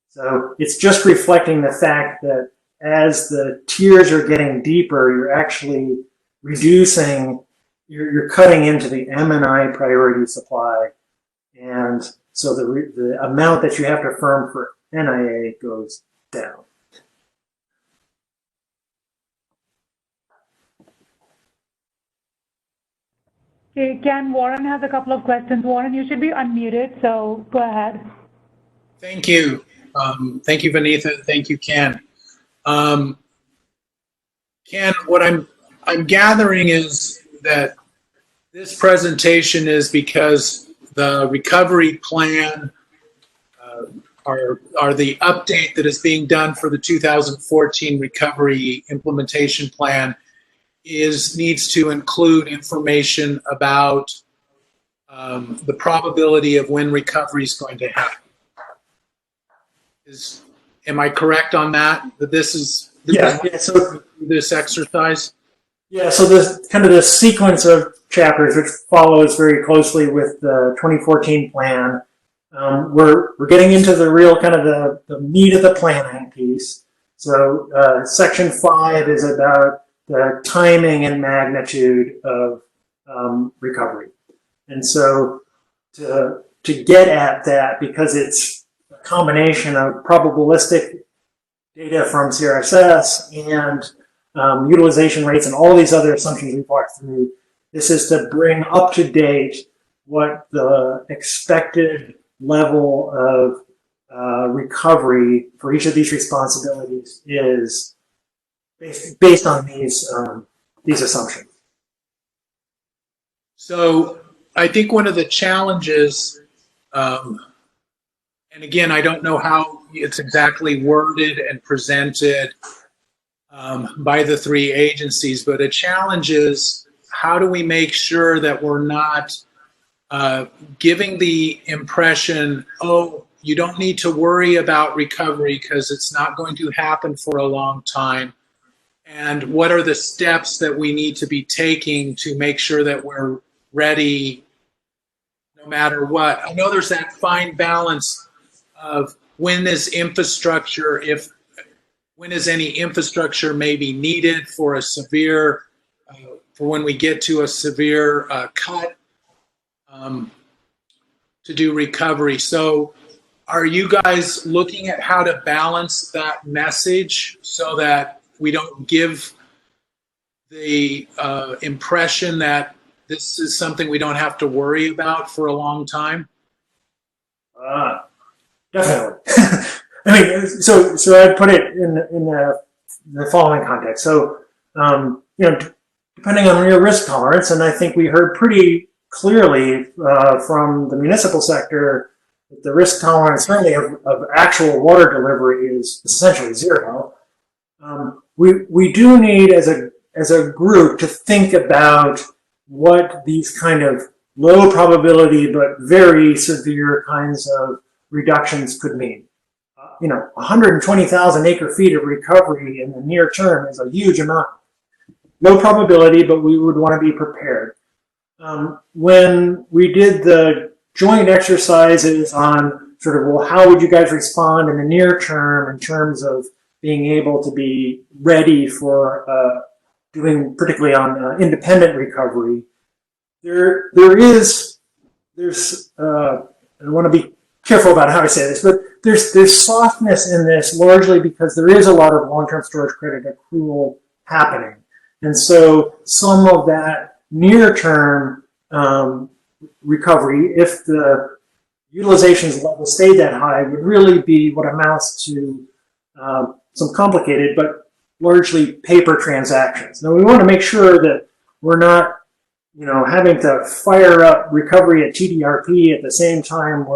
So it's just reflecting the fact that as the tiers are getting deeper, you're actually reducing, you're cutting into the M&I priority supply, and so the amount that you have to firm for NIA goes down. Okay, Warren has a couple of questions. Warren, you should be unmuted, so go ahead. Thank you. Thank you, Vanitha. Thank you, Ken. Ken, what I'm gathering is that this presentation is because the recovery plan are the update that is being done for the 2014 recovery implementation plan needs to include information about the probability of when recovery is going to happen. Am I correct on that? That this is so this exercise? Yeah, so this kind of the sequence of chapters, which follows very closely with the 2014 plan. We're getting into the real kind of the meat of the planning piece. So section 5 is about the timing and magnitude of recovery. And so to get at that, because it's a combination of probabilistic data from CRSS and utilization rates and all these other assumptions we've walked through, this is to bring up to date what the expected level of recovery for each of these responsibilities is based on these assumptions. So I think one of the challenges, and again, I don't know how it's exactly worded and presented by the 3 agencies, but a challenge is how do we make sure that we're not giving the impression, oh, you don't need to worry about recovery because it's not going to happen for a long time. And what are the steps that we need to be taking to make sure that we're ready no matter what? I know there's that fine balance of when is infrastructure, when is any infrastructure maybe needed for a severe, for when we get to a severe cut to do recovery. So are you guys looking at how to balance that message so that we don't give the impression that this is something we don't have to worry about for a long time? Definitely. I mean, so I put it in the following context. So, depending on your risk tolerance, and I think we heard pretty clearly from the municipal sector that the risk tolerance certainly of actual water delivery is essentially zero. We do need as a group to think about what these kind of low probability but very severe kinds of reductions could mean. 120,000 acre feet of recovery in the near term is a huge amount. Low probability, but we would want to be prepared. When we did the joint exercises on sort of, well, how would you guys respond in the near term in terms of being able to be ready for doing, particularly on independent recovery, there's I want to be careful about how I say this, but there's softness in this largely because there is a lot of long-term storage credit accrual happening. And so some of that near-term recovery, if the utilizations level stayed that high would really be what amounts to some complicated but largely paper transactions. Now we want to make sure that we're not, having to fire up recovery at TDRP at the same time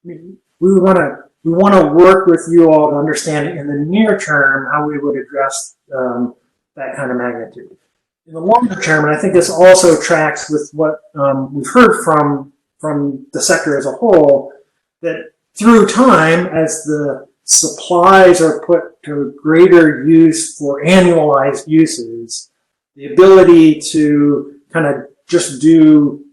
we want to work with you all to understand in the near term how we would address that kind of magnitude. In the longer term, and I think this also tracks with what we've heard from the sector as a whole, that through time, as the supplies are put to greater use for annualized uses, the ability to kind of just do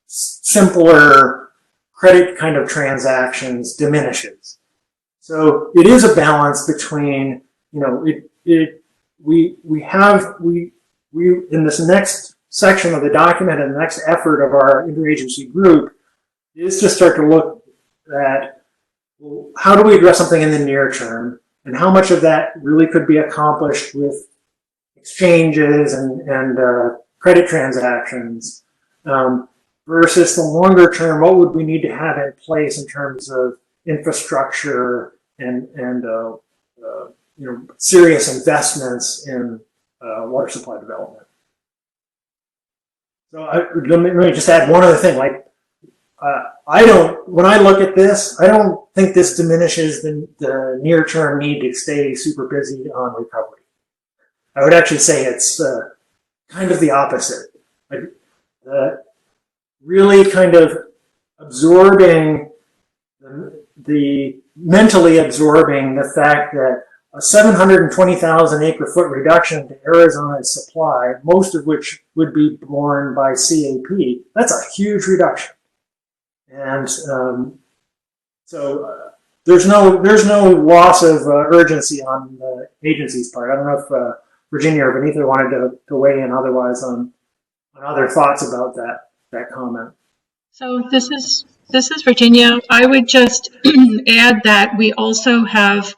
simpler credit kind of transactions diminishes. So it is a balance between, we in this next section of the document and the next effort of our interagency group is to start to look at, well, how do we address something in the near term, and how much of that really could be accomplished with exchanges and credit transactions, versus the longer term, what would we need to have in place in terms of infrastructure and serious investments in water supply development. So let me just add one other thing. When I look at this, I don't think this diminishes the near-term need to stay super busy on recovery. I would actually say it's kind of the opposite. Really kind of mentally absorbing the fact that a 720,000 acre foot reduction to Arizona's supply, most of which would be borne by CAP, that's a huge reduction. And so there's no loss of urgency on the agency's part. I don't know if Virginia or Benita wanted to weigh in otherwise on other thoughts about that comment. So this is Virginia. I would just add that we also have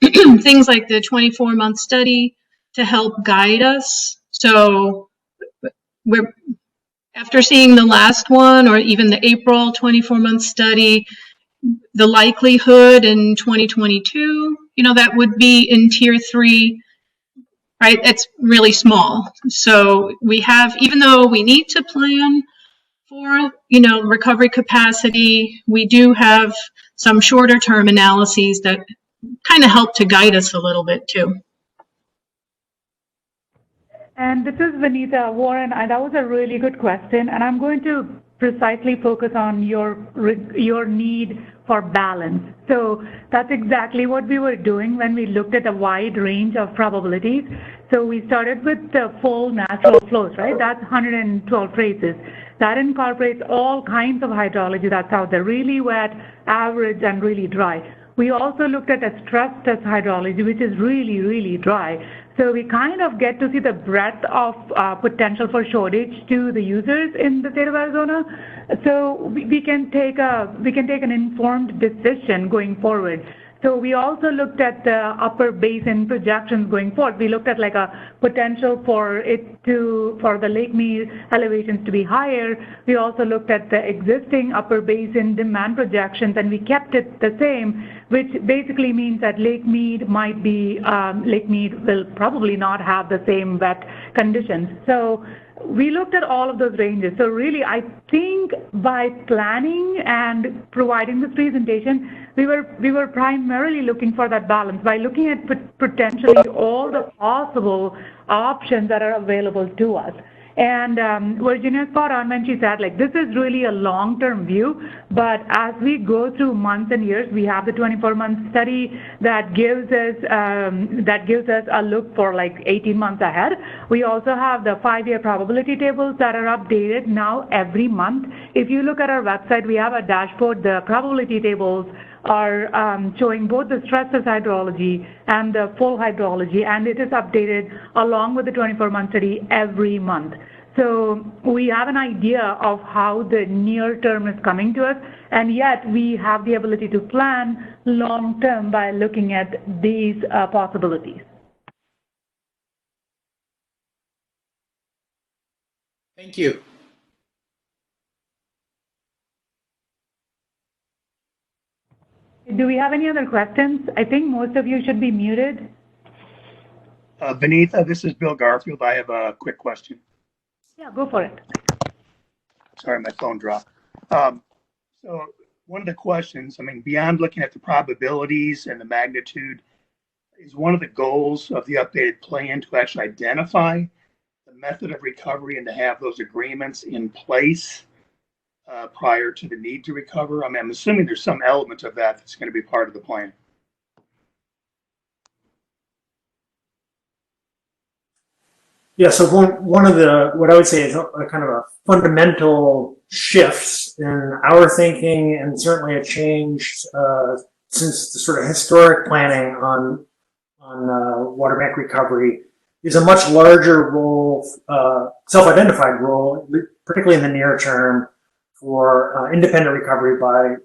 things like the 24-month study to help guide us. So after seeing the last one, or even the April 24-month study, the likelihood in 2022, that would be in tier 3, right? It's really small. So we have, even though we need to plan for, recovery capacity, we do have some shorter term analyses that kind of help to guide us a little bit too. And this is Vanita. Warren, that was a really good question, and I'm going to precisely focus on your need for balance. So that's exactly what we were doing when we looked at a wide range of probabilities. So we started with the full natural flows, right? That's 112 traces. That incorporates all kinds of hydrology that's out there, really wet, average, and really dry. We also looked at a stress test hydrology, which is really, really dry. So we kind of get to see the breadth of potential for shortage to the users in the state of Arizona. So we can take an informed decision going forward. So we also looked at the upper basin projections going forward. We looked at like a potential for the Lake Mead elevations to be higher. We also looked at the existing upper basin demand projections, and we kept it the same, which basically means that Lake Mead will probably not have the same wet conditions. So we looked at all of those ranges. So really, I think by planning and providing this presentation, we were primarily looking for that balance by looking at potentially all the possible options that are available to us. And Virginia is spot on when she said, this is really a long-term view, but as we go through months and years, we have the 24-month study that gives us a look for 18 months ahead. We also have the 5-year probability tables that are updated now every month. If you look at our website, we have a dashboard. The probability tables are showing both the stress test hydrology and the full hydrology, and it is updated along with the 24-month study every month. So we have an idea of how the near term is coming to us, and yet we have the ability to plan long term by looking at these possibilities. Thank you. do we have any other questions? I think most of you should be muted. Benita, this is Bill Garfield. I have a quick question. Yeah, go for it. Sorry, my phone dropped. So one of the questions, I mean, beyond looking at the probabilities and the magnitude, is one of the goals of the updated plan to actually identify the method of recovery and to have those agreements in place prior to the need to recover? I mean, I'm assuming there's some element of that that's going to be part of the plan. Yeah, so one of the, what I would say is a kind of a fundamental shifts in our thinking, and certainly a change since the sort of historic planning on water bank recovery, is a much larger role, self-identified role, particularly in the near term, for independent recovery by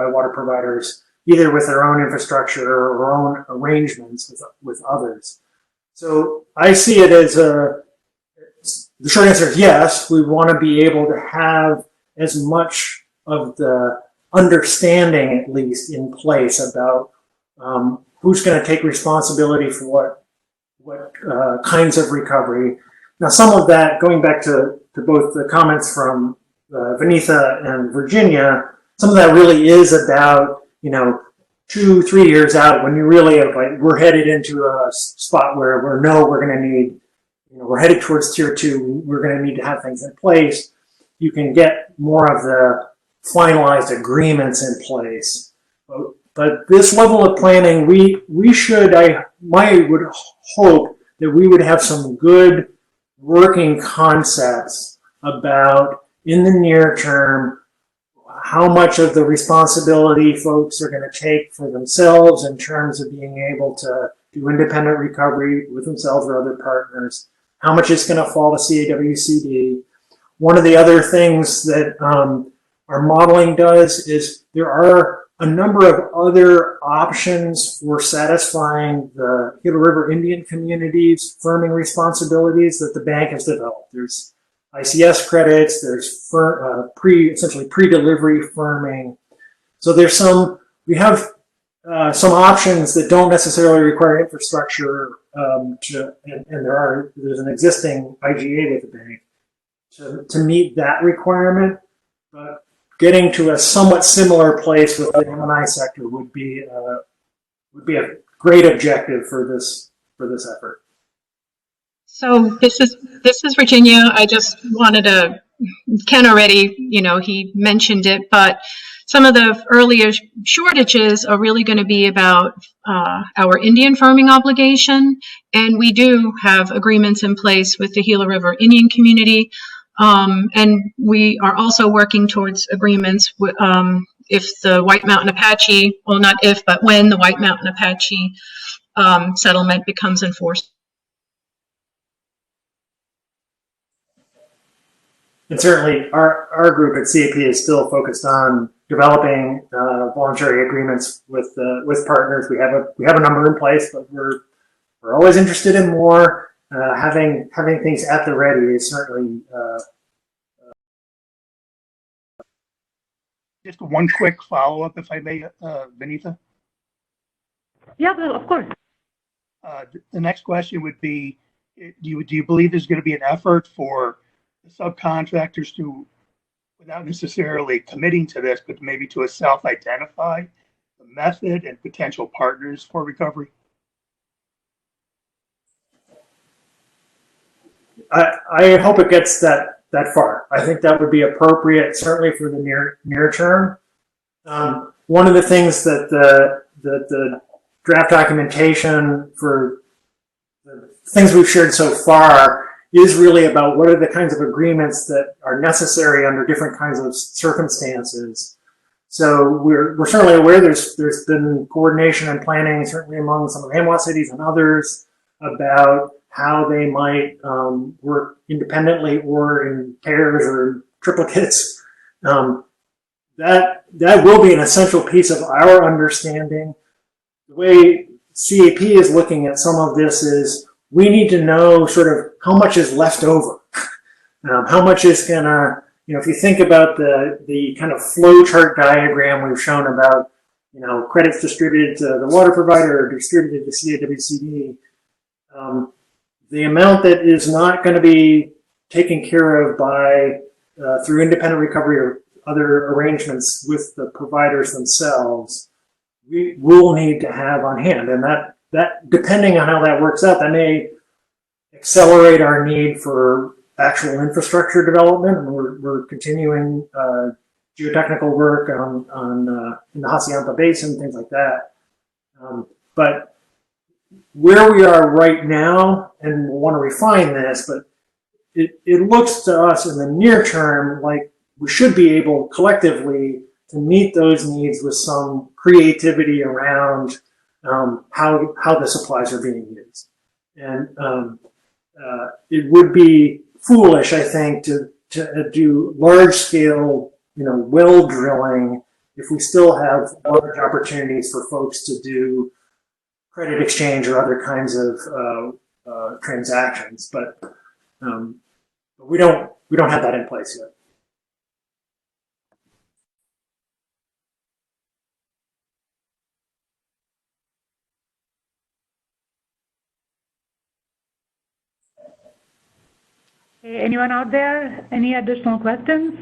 water providers, either with their own infrastructure or own arrangements with others. So I see it as the short answer is yes, we want to be able to have as much of the understanding, at least, in place about who's going to take responsibility for what kinds of recovery. Now, some of that, going back to both the comments from Vinitha and Virginia, some of that really is about, 2-3 years out, when you really have, we're headed into a spot where we're going to need, we're headed towards tier 2, we're going to need to have things in place. You can get more of the finalized agreements in place. But this level of planning, we should, I would hope that we would have some good working concepts about, in the near term, how much of the responsibility folks are going to take for themselves in terms of being able to do independent recovery with themselves or other partners, how much is going to fall to CAWCD. One of the other things that our modeling does is there are a number of other options for satisfying the Gila River Indian community's firming responsibilities that the bank has developed. There's ICS credits, there's essentially pre-delivery firming. So there's we have some options that don't necessarily require infrastructure, and there's an existing IGA with the bank to meet that requirement. But getting to a somewhat similar place with the M&I sector would be a great objective for this effort. So this is Virginia. I just wanted to, Ken already, he mentioned it, but some of the earlier shortages are really going to be about our Indian firming obligation, and we do have agreements in place with the Gila River Indian community, and we are also working towards agreements with, if the White Mountain Apache, well, not if, but when the White Mountain Apache settlement becomes enforced. And certainly, our group at CAP is still focused on developing voluntary agreements with partners. We have a number in place, but we're always interested in more. Having things at the ready is certainly. Just one quick follow-up, if I may, Benita. Yeah, well, of course. The next question would be: do you believe there's going to be an effort for the subcontractors to, without necessarily committing to this, but maybe to self-identify the method and potential partners for recovery? I hope it gets that far. I think that would be appropriate, certainly for the near term. One of the things that the draft documentation for the things we've shared so far is really about what are the kinds of agreements that are necessary under different kinds of circumstances. So we're certainly aware there's been coordination and planning, certainly among some of the AMWA cities and others, about how they might work independently or in pairs or triplicates. That will be an essential piece of our understanding. The way CAP is looking at some of this is we need to know sort of how much is left over. How much is gonna, if you think about the kind of flow chart diagram we've shown about credits distributed to the water provider or distributed to CAWCD, the amount that is not going to be taken care of by through independent recovery or other arrangements with the providers themselves, we will need to have on hand. And that depending on how that works out, that may accelerate our need for actual infrastructure development. And we're continuing geotechnical work on in the Hassayampa Basin, things like that. But where we are right now, and we'll want to refine this, but it looks to us in the near term like we should be able collectively to meet those needs with some creativity around how the supplies are being used. And it would be foolish, I think, to do large scale, well drilling if we still have large opportunities for folks to do credit exchange or other kinds of transactions. But we don't have that in place yet. Hey, anyone out there? Any additional questions?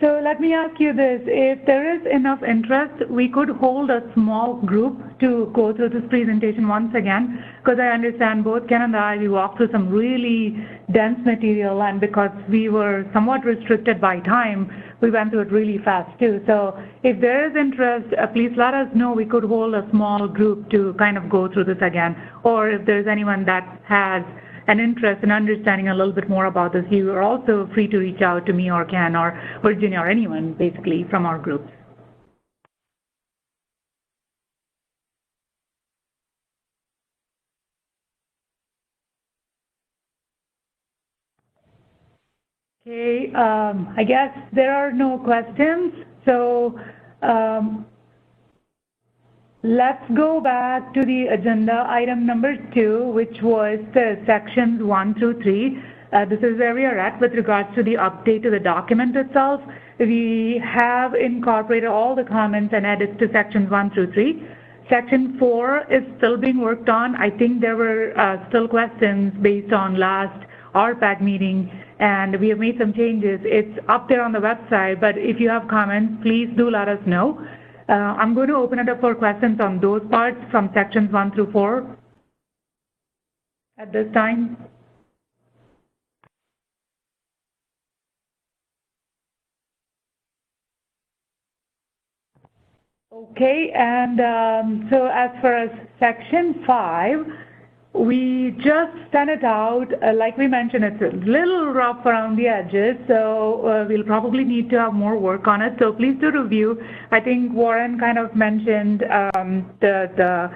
So let me ask you this. If there is enough interest, we could hold a small group to go through this presentation once again, because I understand both Ken and I, we walked through some really dense material, and because we were somewhat restricted by time, we went through it really fast too. So if there is interest, please let us know. We could hold a small group to kind of go through this again. Or if there's anyone that has an interest in understanding a little bit more about this, you are also free to reach out to me or Ken or Virginia or anyone basically from our groups. Okay, I guess there are no questions. So let's go back to the agenda item number 2, which was the sections 1 through 3. This is where we are at with regards to the update to the document itself. We have incorporated all the comments and edits to sections 1 through 3. Section 4 is still being worked on. I think there were still questions based on last RPAG meeting, and we have made some changes. It's up there on the website, but if you have comments, please do let us know. I'm going to open it up for questions on those parts from sections 1 through 4 at this time. Okay, and so as far as section 5, we just sent it out. Like we mentioned, it's a little rough around the edges, so we'll probably need to have more work on it. So please do review. I think Warren kind of mentioned the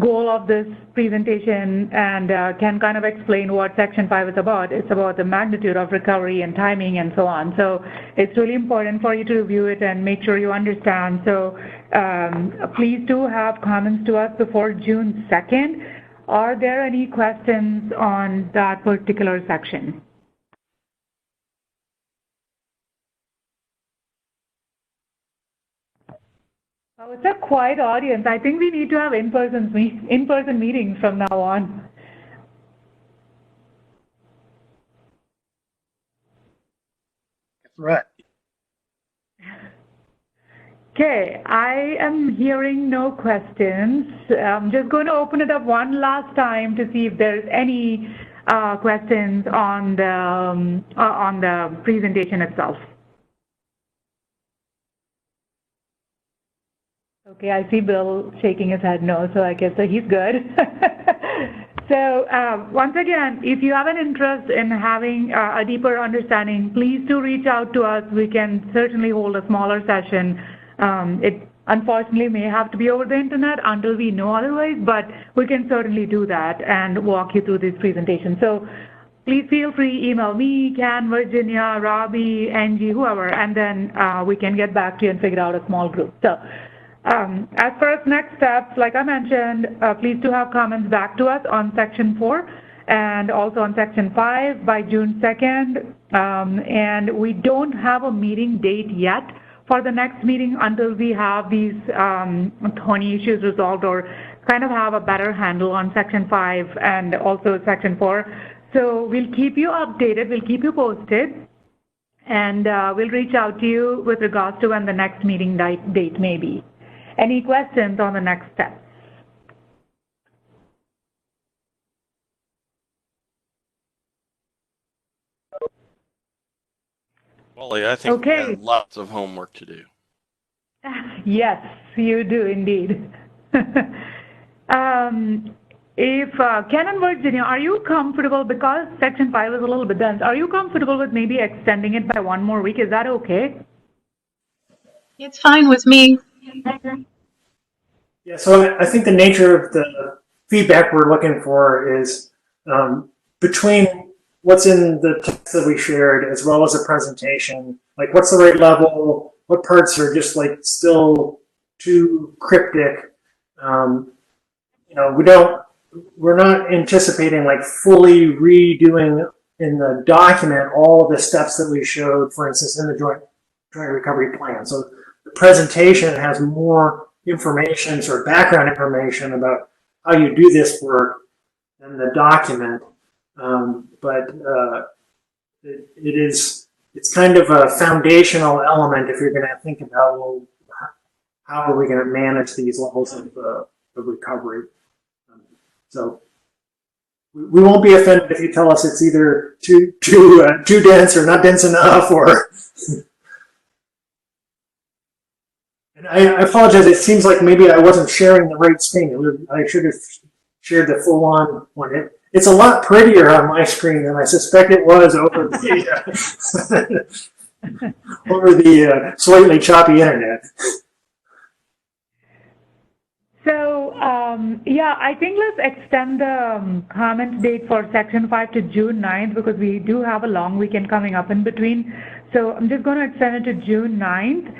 goal of this presentation and can kind of explain what section 5 is about. It's about the magnitude of recovery and timing and so on. So it's really important for you to review it and make sure you understand. So please do have comments to us before June 2nd. Are there any questions on that particular section? Oh, it's a quiet audience. I think we need to have in-person meetings from now on. That's right. Okay, I am hearing no questions. I'm just going to open it up one last time to see if there's any questions on the presentation itself. Okay, I see Bill shaking his head no, so I guess he's good. So once again, if you have an interest in having a deeper understanding, please do reach out to us. We can certainly hold a smaller session. It unfortunately may have to be over the internet until we know otherwise, but we can certainly do that and walk you through this presentation. So please feel free, email me, Ken, Virginia, Robbie, Angie, whoever, and then we can get back to you and figure out a small group. So as far as next steps, like I mentioned, please do have comments back to us on section 4. and also on Section 5 by June 2nd. And we don't have a meeting date yet for the next meeting until we have these 20 issues resolved or kind of have a better handle on Section 5 and also Section 4. So we'll keep you updated, we'll keep you posted, and we'll reach out to you with regards to when the next meeting date may be. Any questions on the next steps? Wally, I think we have lots of homework to do. Yes, you do indeed. If Ken and Virginia, are you comfortable, because Section 5 is a little bit dense, are you comfortable with maybe extending it by one more week? Is that okay? It's fine with me. Yeah, so I think the nature of the feedback we're looking for is between what's in the text that we shared as well as a presentation, like what's the right level, what parts are just like still too cryptic. You know, we're not anticipating like fully redoing in the document all of the steps that we showed, for instance, in the joint recovery plan. So the presentation has more information, sort of background information about how you do this work than the document. It's kind of a foundational element if you're going to think about, well, how are we going to manage these levels of recovery? So we won't be offended if you tell us it's either too dense or not dense enough, or. And I apologize. It seems like maybe I wasn't sharing the right screen. I should have shared the full-on one. It's a lot prettier on my screen than I suspect it was over the over the slightly choppy internet. So, yeah, I think let's extend the comment date for Section 5 to June 9th because we do have a long weekend coming up in between. So I'm just going to extend it to June 9th.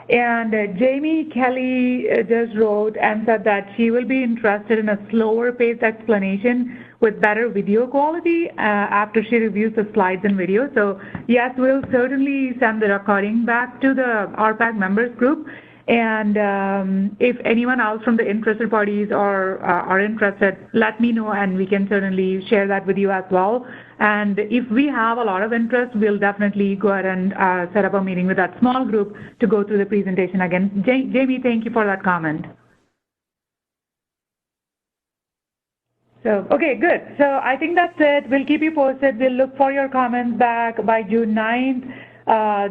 And Jamie Kelly just wrote and said that she will be interested in a slower paced explanation with better video quality after she reviews the slides and videos. So yes, we'll certainly send the recording back to the RPAG members group. And if anyone else from the interested parties are interested, let me know and we can certainly share that with you as well. And if we have a lot of interest, we'll definitely go ahead and set up a meeting with that small group to go through the presentation again. Jamie, thank you for that comment. So, okay, good. So I think that's it. We'll keep you posted. We'll look for your comments back by June 9th.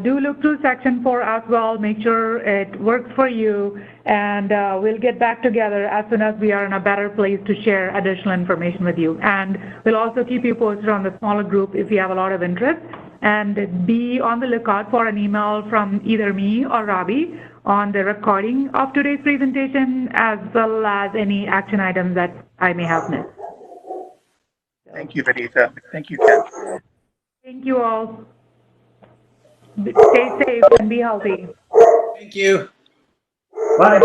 Do look through Section 4 as well. Make sure it works for you. And we'll get back together as soon as we are in a better place to share additional information with you. And we'll also keep you posted on the smaller group if you have a lot of interest. And be on the lookout for an email from either me or Robbie on the recording of today's presentation, as well as any action items that I may have missed. Thank you, Vinitha. Thank you, Ken. Thank you all. Stay safe and be healthy. Thank you. Bye.